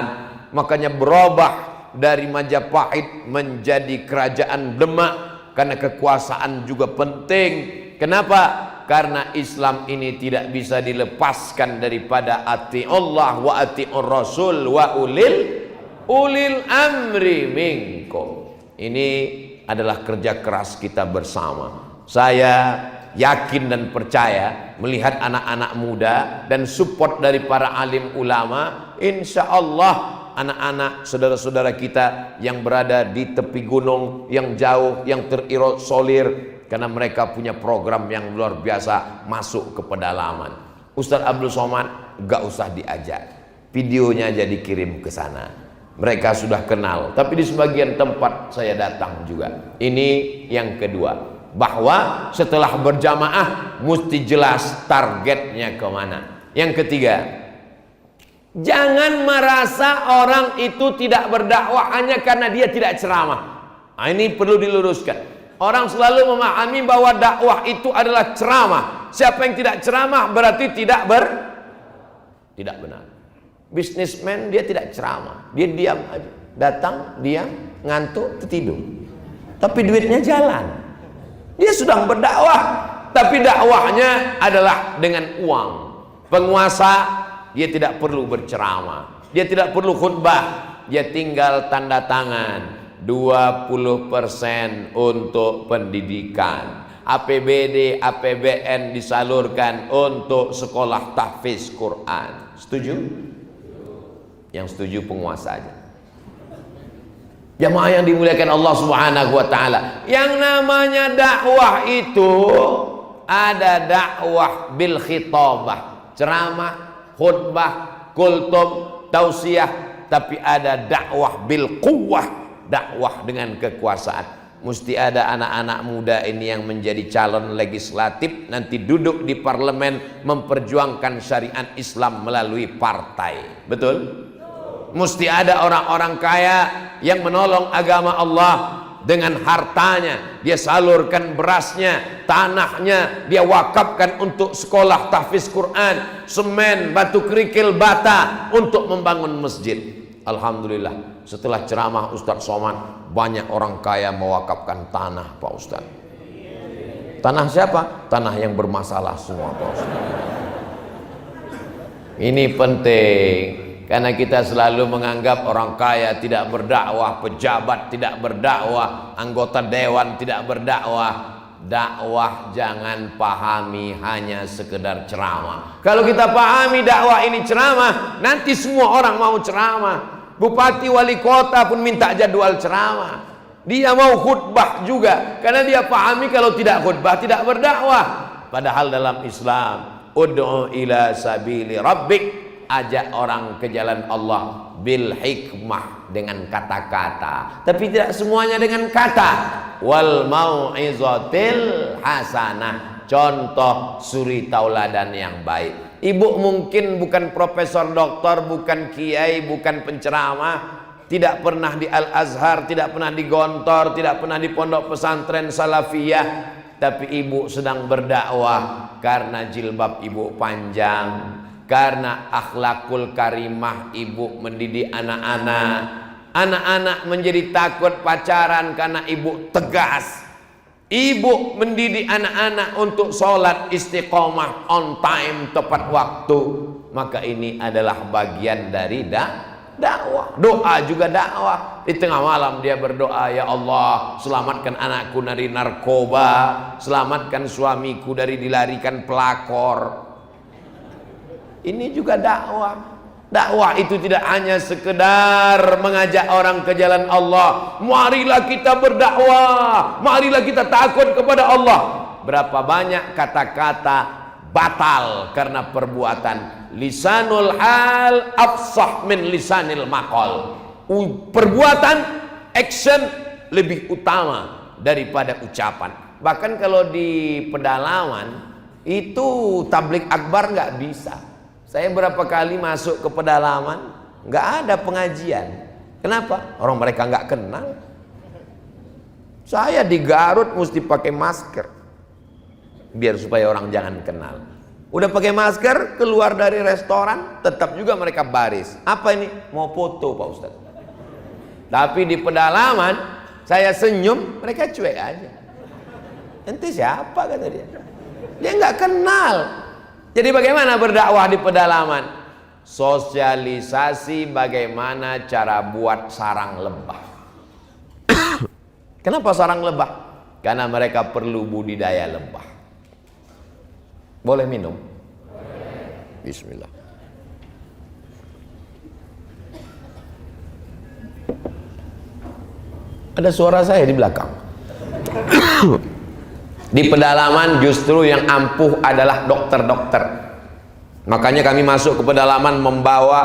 Makanya berubah dari Majapahit menjadi kerajaan Demak, karena kekuasaan juga penting. Kenapa? Karena Islam ini tidak bisa dilepaskan daripada ati Allah wa ati'ur Rasul wa ulil amri minkum. Ini adalah kerja keras kita bersama. Saya yakin dan percaya melihat anak-anak muda dan support dari para alim ulama, insya Allah anak-anak saudara-saudara kita yang berada di tepi gunung, yang jauh, yang terisolir, karena mereka punya program yang luar biasa, masuk ke pedalaman. Ustadz Abdul Somad gak usah diajak, videonya aja dikirim ke sana. Mereka sudah kenal, tapi di sebagian tempat saya datang juga. Ini yang kedua, bahwa setelah berjamaah mesti jelas targetnya kemana. Yang ketiga, jangan merasa orang itu tidak berdakwah hanya karena dia tidak ceramah. Nah, ini perlu diluruskan. Orang selalu memahami bahwa dakwah itu adalah ceramah. Siapa yang tidak ceramah berarti tidak benar. Bisnismen dia tidak ceramah, dia diam aja. Datang, diam, ngantuk, tidur. Tapi duitnya jalan. Dia sedang berdakwah, tapi dakwahnya adalah dengan uang. Penguasa, dia tidak perlu berceramah, dia tidak perlu khutbah, dia tinggal tanda tangan 20% untuk pendidikan, APBD, APBN disalurkan untuk sekolah tahfiz Quran. Setuju? Yang setuju penguasa aja. Jamaah yang dimuliakan Allah Subhanahu wa taala, yang namanya dakwah itu ada dakwah bil khitabah, ceramah, khutbah, kultum, tausiah, tapi ada dakwah bil quwwah, dakwah dengan kekuasaan. mesti ada anak-anak muda ini yang menjadi calon legislatif, nanti duduk di parlemen memperjuangkan syariat Islam melalui partai. Betul? Mesti ada orang-orang kaya yang menolong agama Allah dengan hartanya. Dia salurkan berasnya, tanahnya dia wakafkan untuk sekolah tahfiz Quran, semen, batu kerikil, bata untuk membangun masjid. Alhamdulillah, setelah ceramah Ustadz Somad, banyak orang kaya mewakafkan tanah, Pak Ustadz. Tanah siapa? Tanah yang bermasalah semua, Pak Ustadz. Ini penting, karena kita selalu menganggap orang kaya tidak berdakwah, pejabat tidak berdakwah, anggota dewan tidak berdakwah. Dakwah jangan pahami hanya sekedar ceramah. Kalau kita pahami dakwah ini ceramah, nanti semua orang mau ceramah. Bupati wali kota pun minta jadwal ceramah. Dia mau khutbah juga, karena dia pahami kalau tidak khutbah tidak berdakwah. Padahal dalam Islam, ud'u ila sabili rabbik, ajak orang ke jalan Allah bil hikmah, dengan kata-kata, tapi tidak semuanya dengan kata. Wal mau'izatil hasanah, contoh suri tauladan yang baik. Ibu mungkin bukan profesor doktor, bukan kiai, bukan penceramah, tidak pernah di Al-Azhar, tidak pernah di Gontor, tidak pernah di pondok pesantren salafiyah, tapi ibu sedang berdakwah karena jilbab ibu panjang, karena akhlakul karimah ibu mendidik anak-anak. Anak-anak menjadi takut pacaran karena ibu tegas. Ibu mendidik anak-anak untuk sholat istiqomah, on time, tepat waktu. Maka ini adalah bagian dari dakwah. Doa juga dakwah. Di tengah malam dia berdoa, ya Allah, selamatkan anakku dari narkoba, selamatkan suamiku dari dilarikan pelakor. Ini juga dakwah. Dakwah itu tidak hanya sekedar mengajak orang ke jalan Allah. Marilah kita berdakwah, marilah kita takut kepada Allah. Berapa banyak kata-kata batal karena perbuatan. Lisanul hal afsah min lisanil maqal. Perbuatan, action lebih utama daripada ucapan. Bahkan kalau di pedalaman itu tablik akbar nggak bisa. Saya berapa kali masuk ke pedalaman, nggak ada pengajian. Kenapa? Orang mereka nggak kenal. Saya di Garut mesti pakai masker, biar supaya orang jangan kenal. Udah pakai masker, keluar dari restoran, tetap juga mereka baris. Apa ini? Mau foto, Pak Ustadz. Tapi di pedalaman, saya senyum, mereka cuek aja. Ente siapa, kata dia. Dia nggak kenal. Jadi bagaimana berdakwah di pedalaman? Sosialisasi bagaimana cara buat sarang lebah. Kenapa sarang lebah? Karena mereka perlu budidaya lebah. Boleh minum? Bismillah. Ada suara saya di belakang. Di pedalaman justru yang ampuh adalah dokter-dokter. Makanya kami masuk ke pedalaman membawa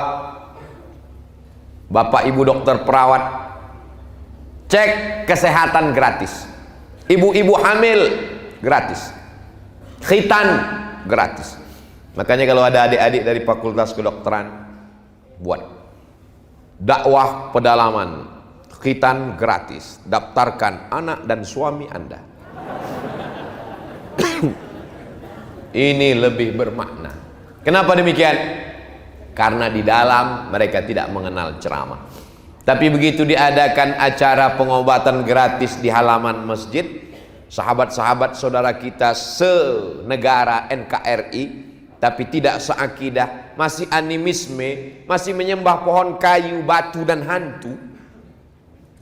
bapak ibu dokter perawat, cek kesehatan gratis. Ibu-ibu hamil gratis, khitan gratis. Makanya kalau ada adik-adik dari fakultas kedokteran, buat dakwah pedalaman, khitan gratis, daftarkan anak dan suami Anda. Ini lebih bermakna. Kenapa demikian? Karena di dalam mereka tidak mengenal ceramah. Tapi begitu diadakan acara pengobatan gratis di halaman masjid, sahabat-sahabat saudara kita senegara NKRI tapi tidak seakidah, masih animisme, masih menyembah pohon kayu, batu dan hantu,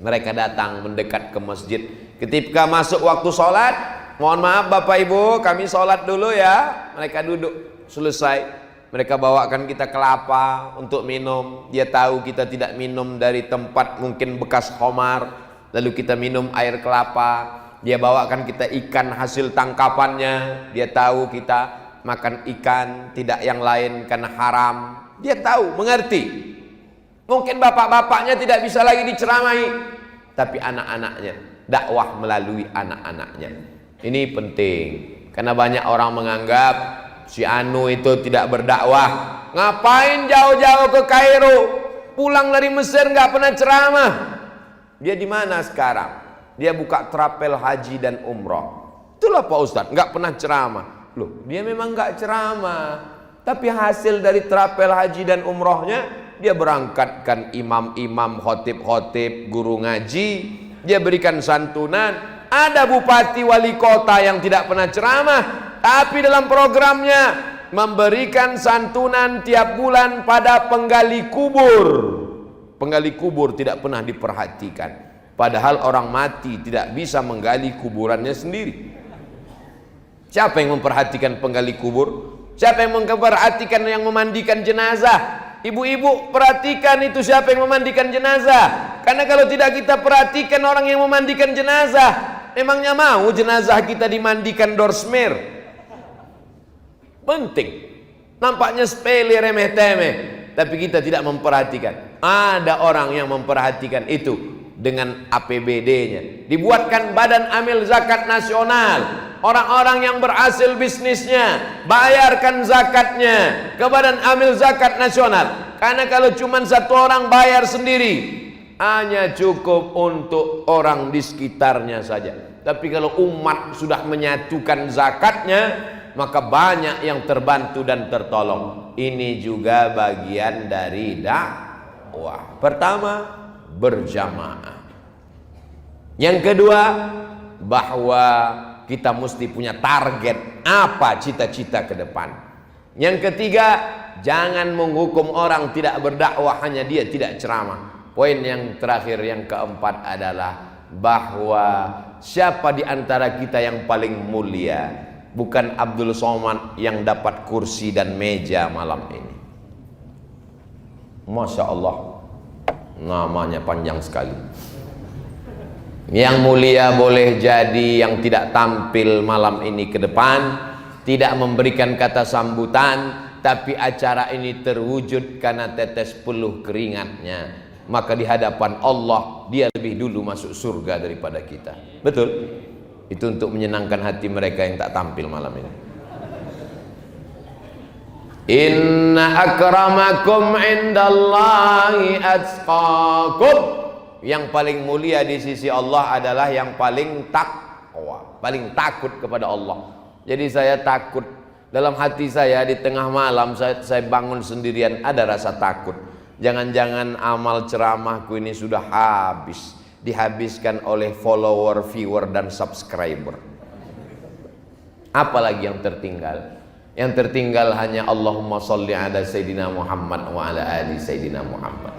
mereka datang mendekat ke masjid. Ketika masuk waktu sholat, mohon maaf Bapak Ibu, kami sholat dulu ya. Mereka duduk, selesai, mereka bawakan kita kelapa untuk minum. Dia tahu kita tidak minum dari tempat mungkin bekas khamar, lalu kita minum air kelapa. Dia bawakan kita ikan hasil tangkapannya. Dia tahu kita makan ikan, tidak yang lain karena haram. Dia tahu, mengerti. Mungkin bapak-bapaknya tidak bisa lagi diceramahi, tapi anak-anaknya dakwah melalui anak-anaknya. Ini penting karena banyak orang menganggap si Anu itu tidak berdakwah. Ngapain jauh-jauh ke Kairo, pulang dari Mesir nggak pernah ceramah. Dia di mana sekarang? Dia buka trapel haji dan umroh. Itulah Pak Ustadz, nggak pernah ceramah. Loh, dia memang nggak ceramah, tapi hasil dari trapel haji dan umrohnya, dia berangkatkan imam-imam, khotib-khotib, guru ngaji, dia berikan santunan. Ada bupati wali kota yang tidak pernah ceramah, tapi dalam programnya memberikan santunan tiap bulan pada penggali kubur. Penggali kubur tidak pernah diperhatikan, padahal orang mati tidak bisa menggali kuburannya sendiri. Siapa yang memperhatikan penggali kubur? Siapa yang memperhatikan yang memandikan jenazah? Ibu-ibu perhatikan itu siapa yang memandikan jenazah. Karena kalau tidak kita perhatikan orang yang memandikan jenazah, memangnya mau jenazah kita dimandikan dorsmer? Penting. Nampaknya sepele, remeh temeh, tapi kita tidak memperhatikan. Ada orang yang memperhatikan itu dengan APBD-nya. Dibuatkan Badan Amil Zakat Nasional. Orang-orang yang berhasil bisnisnya, bayarkan zakatnya ke Badan Amil Zakat Nasional. Karena kalau cuma satu orang bayar sendiri, hanya cukup untuk orang di sekitarnya saja. Tapi kalau umat sudah menyatukan zakatnya, maka banyak yang terbantu dan tertolong. Ini juga bagian dari dakwah. Pertama, berjamaah. Yang kedua, bahwa kita mesti punya target apa cita-cita ke depan. Yang ketiga, jangan menghukum orang tidak berdakwah hanya dia tidak ceramah. Poin yang terakhir, yang keempat adalah bahwa siapa di antara kita yang paling mulia? Bukan Abdul Somad yang dapat kursi dan meja malam ini. Masya Allah, namanya panjang sekali. Yang mulia boleh jadi yang tidak tampil malam ini ke depan, tidak memberikan kata sambutan, tapi acara ini terwujud karena tetes peluh keringatnya. Maka di hadapan Allah dia lebih dulu masuk surga daripada kita. Betul? Itu untuk menyenangkan hati mereka yang tak tampil malam ini. Inna akramakum indallahi atqakum. Yang paling mulia di sisi Allah adalah yang paling takwa, paling takut kepada Allah. Jadi saya takut dalam hati saya, di tengah malam saya bangun sendirian, ada rasa takut. Jangan-jangan amal ceramahku ini sudah habis, dihabiskan oleh follower, viewer dan subscriber. Apalagi yang tertinggal? Yang tertinggal hanya Allahumma sholli ala Sayyidina Muhammad wa ala ali Sayyidina Muhammad.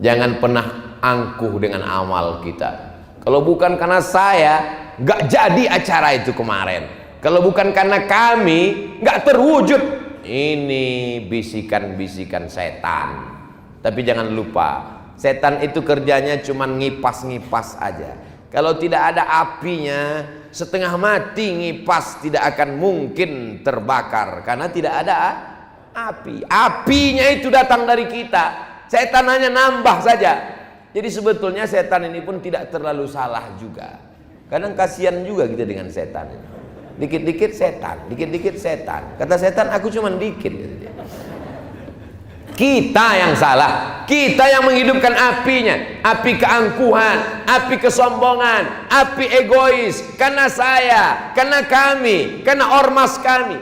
Jangan pernah angkuh dengan amal kita. Kalau bukan karena saya, gak jadi acara itu kemarin. Kalau bukan karena kami, gak terwujud. Ini bisikan-bisikan setan. Tapi jangan lupa, setan itu kerjanya cuma ngipas-ngipas aja. Kalau tidak ada apinya, setengah mati ngipas tidak akan mungkin terbakar, karena tidak ada api. Apinya itu datang dari kita. Setan hanya nambah saja. Jadi sebetulnya setan ini pun tidak terlalu salah juga. Kadang kasihan juga kita dengan setan ini. Dikit-dikit setan, dikit-dikit setan. Kata setan, aku cuma dikit. Kita yang salah. Kita yang menghidupkan apinya. Api keangkuhan, api kesombongan, api egois. Karena saya, karena kami, karena ormas kami,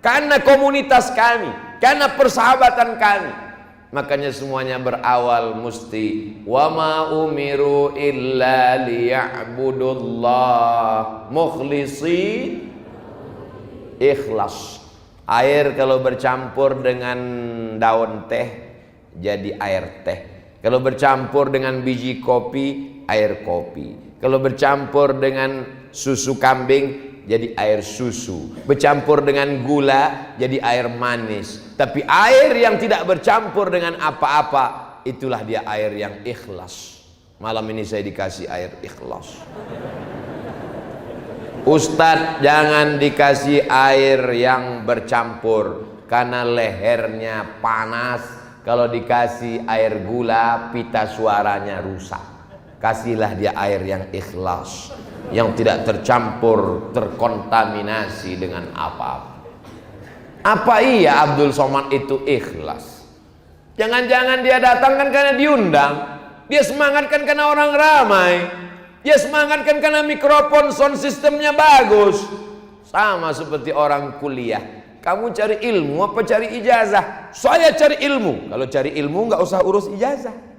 karena komunitas kami, karena persahabatan kami. Makanya semuanya berawal mesti wa ma umiru illa liya'budullah mukhlisin, ikhlas. Air kalau bercampur dengan daun teh jadi air teh. Kalau bercampur dengan biji kopi, air kopi. Kalau bercampur dengan susu kambing, jadi air susu. Bercampur dengan gula, jadi air manis. Tapi air yang tidak bercampur dengan apa-apa, itulah dia air yang ikhlas. Malam ini saya dikasih air ikhlas. Ustadz, jangan dikasih air yang bercampur, karena lehernya panas. Kalau dikasih air gula, pita suaranya rusak. Kasihlah dia air yang ikhlas, yang tidak tercampur, terkontaminasi dengan apa-apa. Apa iya Abdul Somad itu ikhlas? Jangan-jangan dia datang kan karena diundang, dia semangat kan karena orang ramai, dia semangat kan karena mikrofon sound sistemnya bagus. Sama seperti orang kuliah, kamu cari ilmu apa cari ijazah? Saya cari ilmu. Kalau cari ilmu nggak usah urus ijazah.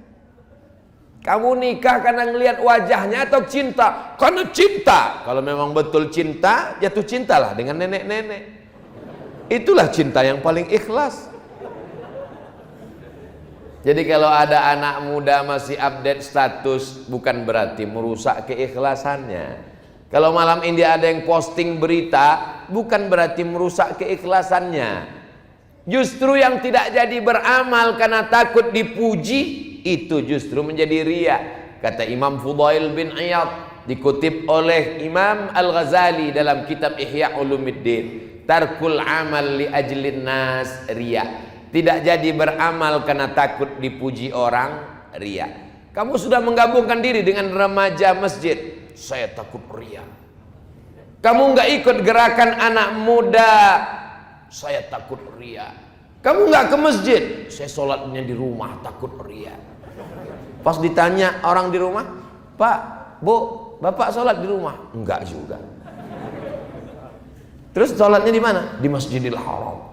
Kamu nikah karena ngelihat wajahnya atau cinta? Karena cinta. Kalau memang betul cinta, jatuh cintalah dengan nenek-nenek. Itulah cinta yang paling ikhlas. Jadi kalau ada anak muda masih update status, bukan berarti merusak keikhlasannya. Kalau malam ini ada yang posting berita, bukan berarti merusak keikhlasannya. Justru yang tidak jadi beramal karena takut dipuji, itu justru menjadi riya. Kata Imam Fudail bin Iyad, dikutip oleh Imam Al-Ghazali dalam kitab Ihya Ulumuddin, tarkul amal li ajlin nas riya. Tidak jadi beramal karena takut dipuji orang, riya. Kamu sudah menggabungkan diri dengan remaja masjid, saya takut riya. Kamu nggak ikut gerakan anak muda, saya takut riya. Kamu nggak ke masjid, saya sholatnya di rumah takut riya. Pas ditanya orang di rumah, Pak, Bu, Bapak sholat di rumah? Enggak juga. Terus sholatnya di mana? Di Masjidil Haram.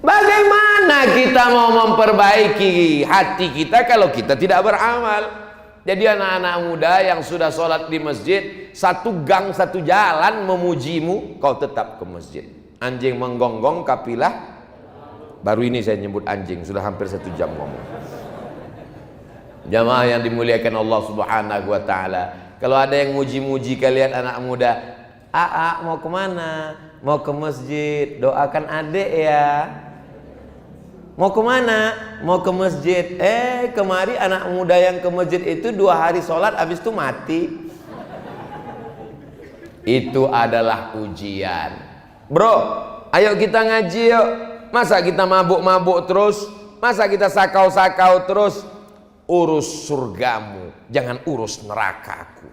Bagaimana kita mau memperbaiki hati kita kalau kita tidak beramal? Jadi anak-anak muda yang sudah sholat di masjid, satu gang satu jalan memujimu, kau tetap ke masjid. Anjing menggonggong kapilah. Baru ini saya nyebut anjing, sudah hampir 1 jam ngomong. Jamaah yang dimuliakan Allah Subhanahu wa ta'ala, kalau ada yang muji-muji kalian anak muda, "Aa, mau kemana?" "Mau ke masjid." "Doakan adek ya." "Mau kemana?" "Mau ke masjid." Kemari anak muda yang ke masjid itu 2 hari sholat, habis itu mati. Itu adalah ujian. Bro, ayo kita ngaji yuk. Masa kita mabuk-mabuk terus? Masa kita sakau-sakau terus? Urus surgamu, jangan urus nerakaku.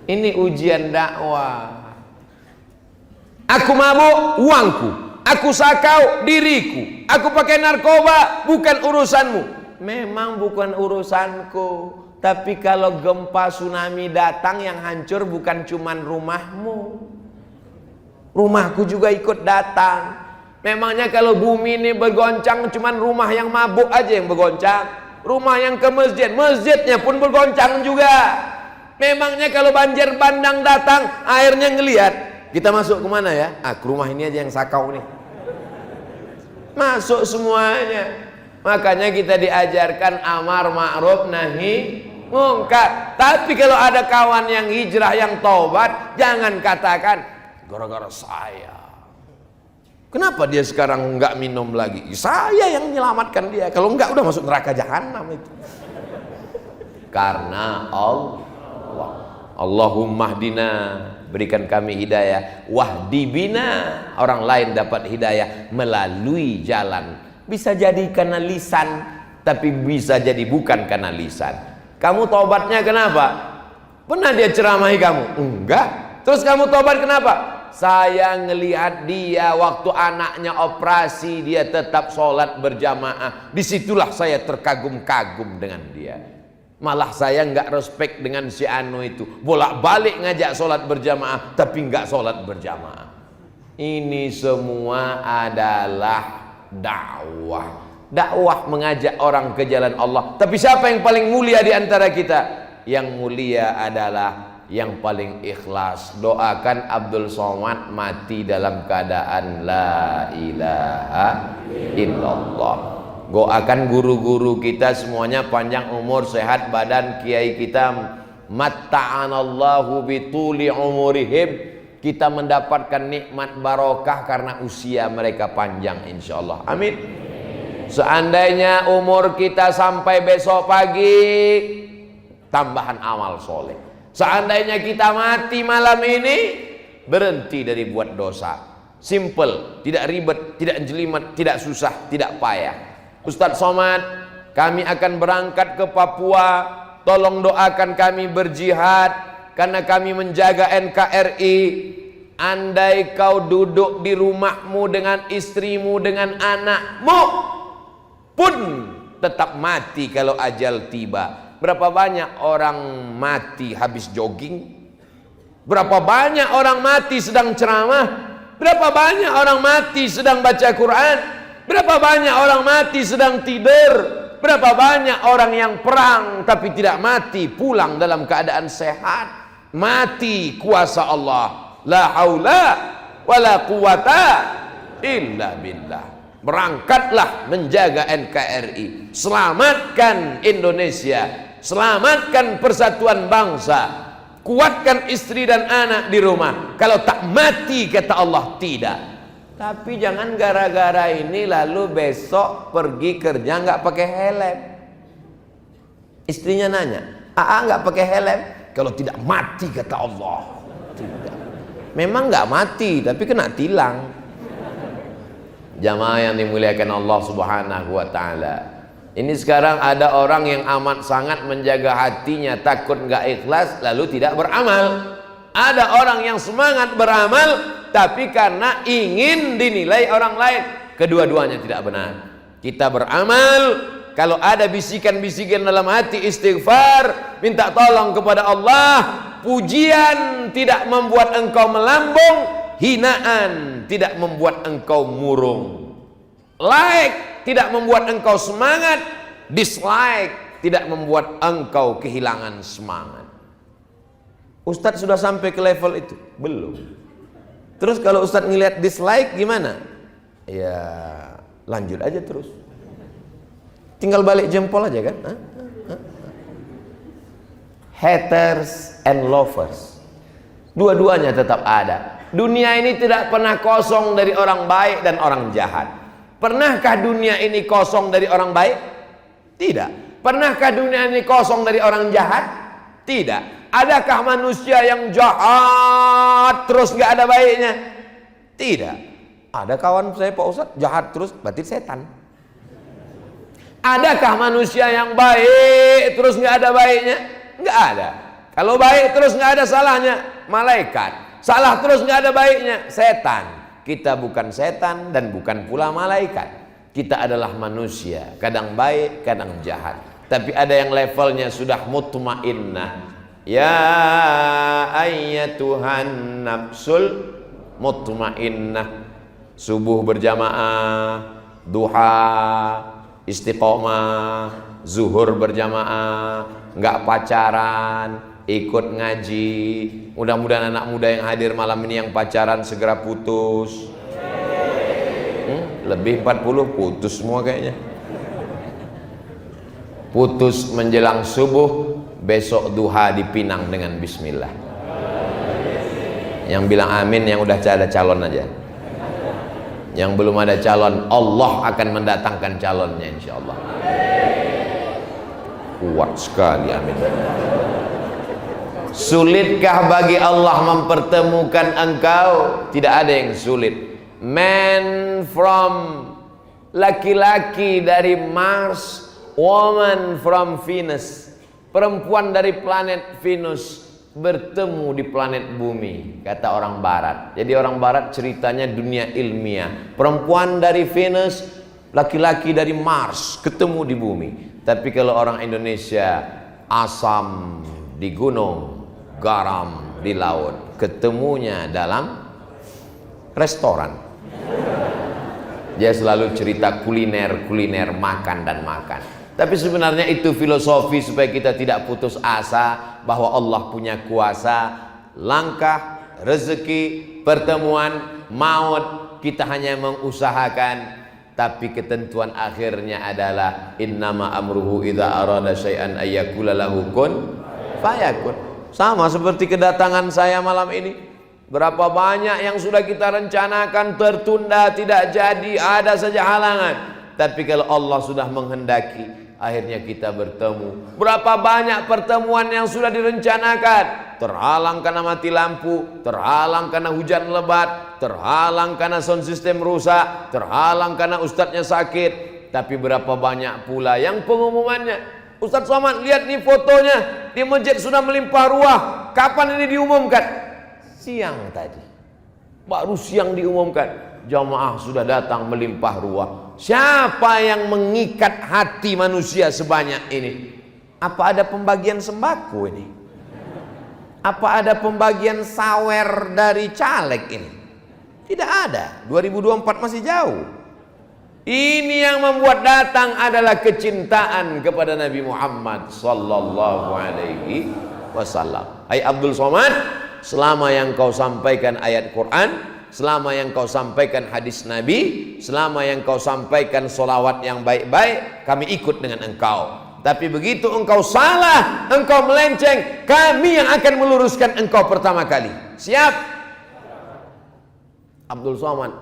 Ini ujian dakwah. Aku mabuk, uangku. Aku sakau, diriku. Aku pakai narkoba, bukan urusanmu. Memang bukan urusanku. Tapi kalau gempa tsunami datang, yang hancur bukan cuman rumahmu, rumahku juga ikut datang. Memangnya kalau bumi ini bergoncang cuman rumah yang mabuk aja yang bergoncang? Rumah yang ke masjid, masjidnya pun bergoncang juga. Memangnya kalau banjir bandang datang, airnya ngelihat, kita masuk kemana ya? Ke rumah ini aja yang sakau nih. Masuk semuanya. Makanya kita diajarkan amar ma'ruf nahi mungkar. Tapi kalau ada kawan yang hijrah, yang taubat, jangan katakan gara-gara saya. Kenapa dia sekarang nggak minum lagi? Saya yang menyelamatkan dia. Kalau nggak udah masuk neraka jahanam itu. Karena Allah. Allahumma hdina, berikan kami hidayah. Wahdi bina, orang lain dapat hidayah melalui jalan. Bisa jadi karena lisan, tapi bisa jadi bukan karena lisan. Kamu tobatnya kenapa? Pernah dia ceramahi kamu? Enggak. Terus kamu tobat kenapa? Saya ngelihat dia waktu anaknya operasi, dia tetap sholat berjamaah. Disitulah saya terkagum-kagum dengan dia. Malah saya nggak respect dengan si Anu itu. Bolak-balik ngajak sholat berjamaah, tapi nggak sholat berjamaah. Ini semua adalah dakwah. Dakwah mengajak orang ke jalan Allah. Tapi siapa yang paling mulia di antara kita? Yang mulia adalah yang paling ikhlas. Doakan Abdul Somad mati dalam keadaan la ilaha illallah. Doakan guru-guru kita semuanya panjang umur, sehat badan. Kiai kita matta'anallahu bituli umurihim, kita mendapatkan nikmat barokah karena usia mereka panjang insyaallah. Amin. Seandainya umur kita sampai besok pagi, tambahan amal soleh. Seandainya kita mati malam ini, berhenti dari buat dosa. Simple, tidak ribet, tidak jelimet, tidak susah, tidak payah. Ustadz Somad, kami akan berangkat ke Papua, tolong doakan kami berjihad karena kami menjaga NKRI. Andai kau duduk di rumahmu dengan istrimu, dengan anakmu, pun tetap mati kalau ajal tiba. Berapa banyak orang mati habis jogging? Berapa banyak orang mati sedang ceramah? Berapa banyak orang mati sedang baca Quran? Berapa banyak orang mati sedang tidur? Berapa banyak orang yang perang tapi tidak mati, pulang dalam keadaan sehat? Mati kuasa Allah. La haula wala quwata illa billah. Berangkatlah menjaga NKRI, selamatkan Indonesia, selamatkan persatuan bangsa, kuatkan istri dan anak di rumah. Kalau tak mati kata Allah tidak. Tapi jangan gara-gara ini lalu besok pergi kerja nggak pakai helm. Istrinya nanya, nggak pakai helm? Kalau tidak mati kata Allah. Tidak. Memang nggak mati, tapi kena tilang. Jamaah yang dimuliakan Allah Subhanahu wa Ta'ala, ini sekarang ada orang yang amat sangat menjaga hatinya, takut nggak ikhlas, lalu tidak beramal. Ada orang yang semangat beramal, tapi karena ingin dinilai orang lain. Kedua-duanya tidak benar. Kita beramal, kalau ada bisikan-bisikan dalam hati, istighfar, minta tolong kepada Allah. Pujian tidak membuat engkau melambung, hinaan tidak membuat engkau murung. Like tidak membuat engkau semangat, dislike tidak membuat engkau kehilangan semangat. Ustadz sudah sampai ke level itu? Belum. Terus kalau Ustadz ngelihat dislike gimana? Ya lanjut aja terus. Tinggal balik jempol aja kan? Haters and lovers, dua-duanya tetap ada. Dunia ini tidak pernah kosong dari orang baik dan orang jahat. Pernahkah dunia ini kosong dari orang baik? Tidak. Pernahkah dunia ini kosong dari orang jahat? Tidak. Adakah manusia yang jahat terus nggak ada baiknya? Tidak. Ada kawan saya Pak Ustadz jahat terus, berarti setan. Adakah manusia yang baik terus nggak ada baiknya? Nggak ada. Kalau baik terus nggak ada salahnya, malaikat. Salah terus nggak ada baiknya, setan. Kita bukan setan dan bukan pula malaikat. Kita adalah manusia, kadang baik, kadang jahat. Tapi ada yang levelnya sudah mutmainnah. Ya ayyatuhan nafsul mutmainnah. Subuh berjamaah, duha, istiqomah, zuhur berjamaah, nggak pacaran, ikut ngaji. Mudah-mudahan anak muda yang hadir malam ini yang pacaran segera putus. Lebih 40 putus semua kayaknya. Putus menjelang subuh, besok duha dipinang dengan bismillah. Yang bilang amin yang udah ada calon aja. Yang belum ada calon, Allah akan mendatangkan calonnya insyaallah. Kuat sekali, amin. Sulitkah bagi Allah mempertemukan engkau? Tidak ada yang sulit. Man from laki-laki dari Mars, woman from Venus, perempuan dari planet Venus bertemu di planet bumi, kata orang barat. Jadi orang barat ceritanya dunia ilmiah. Perempuan dari Venus, laki-laki dari Mars ketemu di bumi. Tapi kalau orang Indonesia, asam di gunung, garam di laut, ketemunya dalam restoran. Dia selalu cerita kuliner, makan dan makan. Tapi sebenarnya itu filosofi supaya kita tidak putus asa bahwa Allah punya kuasa. Langkah, rezeki, pertemuan, maut, kita hanya mengusahakan. Tapi ketentuan akhirnya adalah innama amruhu idza arada syai'an ayyakula lahu kun fayakun. Sama seperti kedatangan saya malam ini. Berapa banyak yang sudah kita rencanakan tertunda, tidak jadi, ada saja halangan. Tapi kalau Allah sudah menghendaki, akhirnya kita bertemu. Berapa banyak pertemuan yang sudah direncanakan, terhalang karena mati lampu, terhalang karena hujan lebat, terhalang karena sound system rusak, terhalang karena ustadznya sakit. Tapi berapa banyak pula yang pengumumannya, Ustaz Somad lihat nih fotonya di masjid sudah melimpah ruah. Kapan ini diumumkan? Siang tadi, baru siang diumumkan. Jamaah sudah datang melimpah ruah. Siapa yang mengikat hati manusia sebanyak ini? Apa ada pembagian sembako ini? Apa ada pembagian sawer dari caleg ini? Tidak ada. 2024 masih jauh. Ini yang membuat datang adalah kecintaan kepada Nabi Muhammad sallallahu alaihi wasallam. Hai Abdul Somad, selama yang kau sampaikan ayat Quran, selama yang kau sampaikan hadis Nabi, selama yang kau sampaikan solawat yang baik-baik, kami ikut dengan engkau. Tapi begitu engkau salah, engkau melenceng, kami yang akan meluruskan engkau pertama kali. Siap? Abdul Somad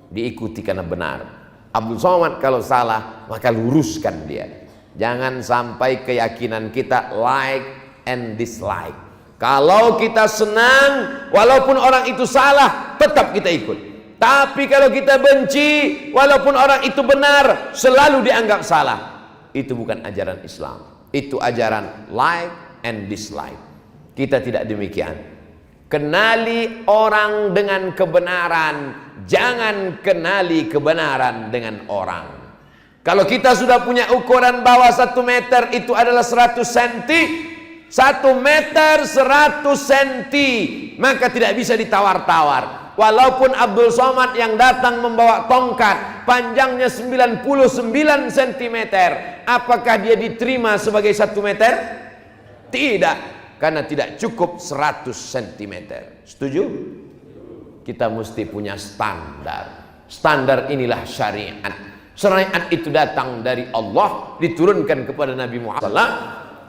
diikuti karena benar. Abdul Somad kalau salah, maka luruskan dia. Jangan sampai keyakinan kita like and dislike. Kalau kita senang, walaupun orang itu salah, tetap kita ikut. Tapi kalau kita benci, walaupun orang itu benar, selalu dianggap salah. Itu bukan ajaran Islam. Itu ajaran like and dislike. Kita tidak demikian. Kenali orang dengan kebenaran, jangan kenali kebenaran dengan orang. Kalau kita sudah punya ukuran bahwa 1 meter itu adalah 100 cm, 1 meter 100 cm, maka tidak bisa ditawar-tawar. Walaupun Abdul Somad yang datang membawa tongkat panjangnya 99 cm, apakah dia diterima sebagai 1 meter? Tidak, karena tidak cukup 100 cm. Setuju? Kita mesti punya standar. Standar inilah syariat. Syariat itu datang dari Allah, diturunkan kepada Nabi Muhammad.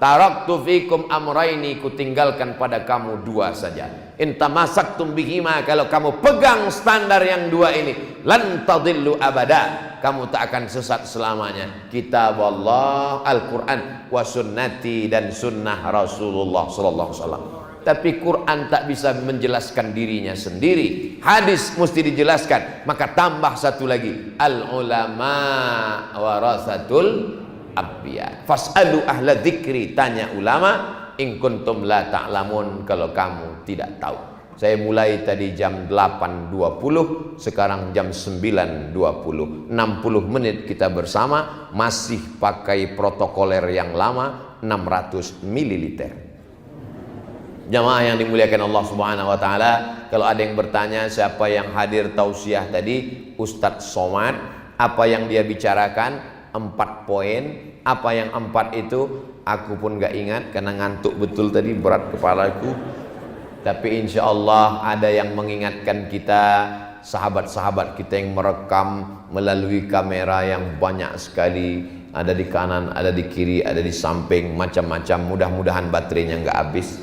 Taraktu fikum amraini, kutinggalkan pada kamu 2 saja. In tamasaktum bihima, kalau kamu pegang standar yang 2 ini, lan tadillu abada, kamu tak akan sesat selamanya. Kitab Allah, Al-Quran, wa sunnati, dan sunnah Rasulullah sallallahu alaihi wasallam. Tapi Quran tak bisa menjelaskan dirinya sendiri, hadis mesti dijelaskan. Maka tambah satu lagi, al ulama warasatul anbiya. Fas'alu ahla dzikri, tanya ulama, in kuntum la ta'lamun, kalau kamu tidak tahu. Saya mulai tadi jam 8.20, sekarang jam 9.20. 60 menit kita bersama, masih pakai protokoler yang lama, 600 ml. Jamaah yang dimuliakan Allah Subhanahu wa taala, kalau ada yang bertanya siapa yang hadir tausiah tadi, Ustadz Somad, apa yang dia bicarakan? 4 poin. Apa yang 4 itu? Aku pun gak ingat karena ngantuk betul tadi, berat kepalaku. Tapi insya Allah ada yang mengingatkan kita, sahabat-sahabat kita yang merekam melalui kamera yang banyak sekali, ada di kanan, ada di kiri, ada di samping, macam-macam. Mudah-mudahan baterainya nggak habis.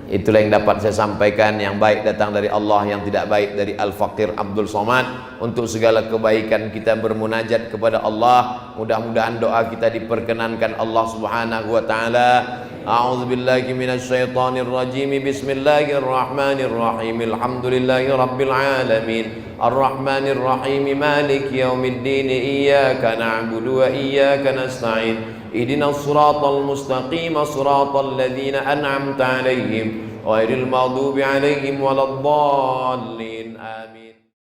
Itulah yang dapat saya sampaikan. Yang baik datang dari Allah, yang tidak baik dari Al-Faqir Abdul Somad. Untuk segala kebaikan kita bermunajat kepada Allah. Mudah-mudahan doa kita diperkenankan Allah Subhanahu wa taala. A'udzubillahi minasyaitonir rajim. Bismillahirrahmanirrahim. Alhamdulillahi rabbil alamin. Arrahmanir rahim. Maliki yaumiddin. Iyyaka na'budu wa iyyaka nasta'in. اهدنا الصراط المستقيم صراط الذين أنعمت عليهم غير المغضوب عليهم ولا الضالين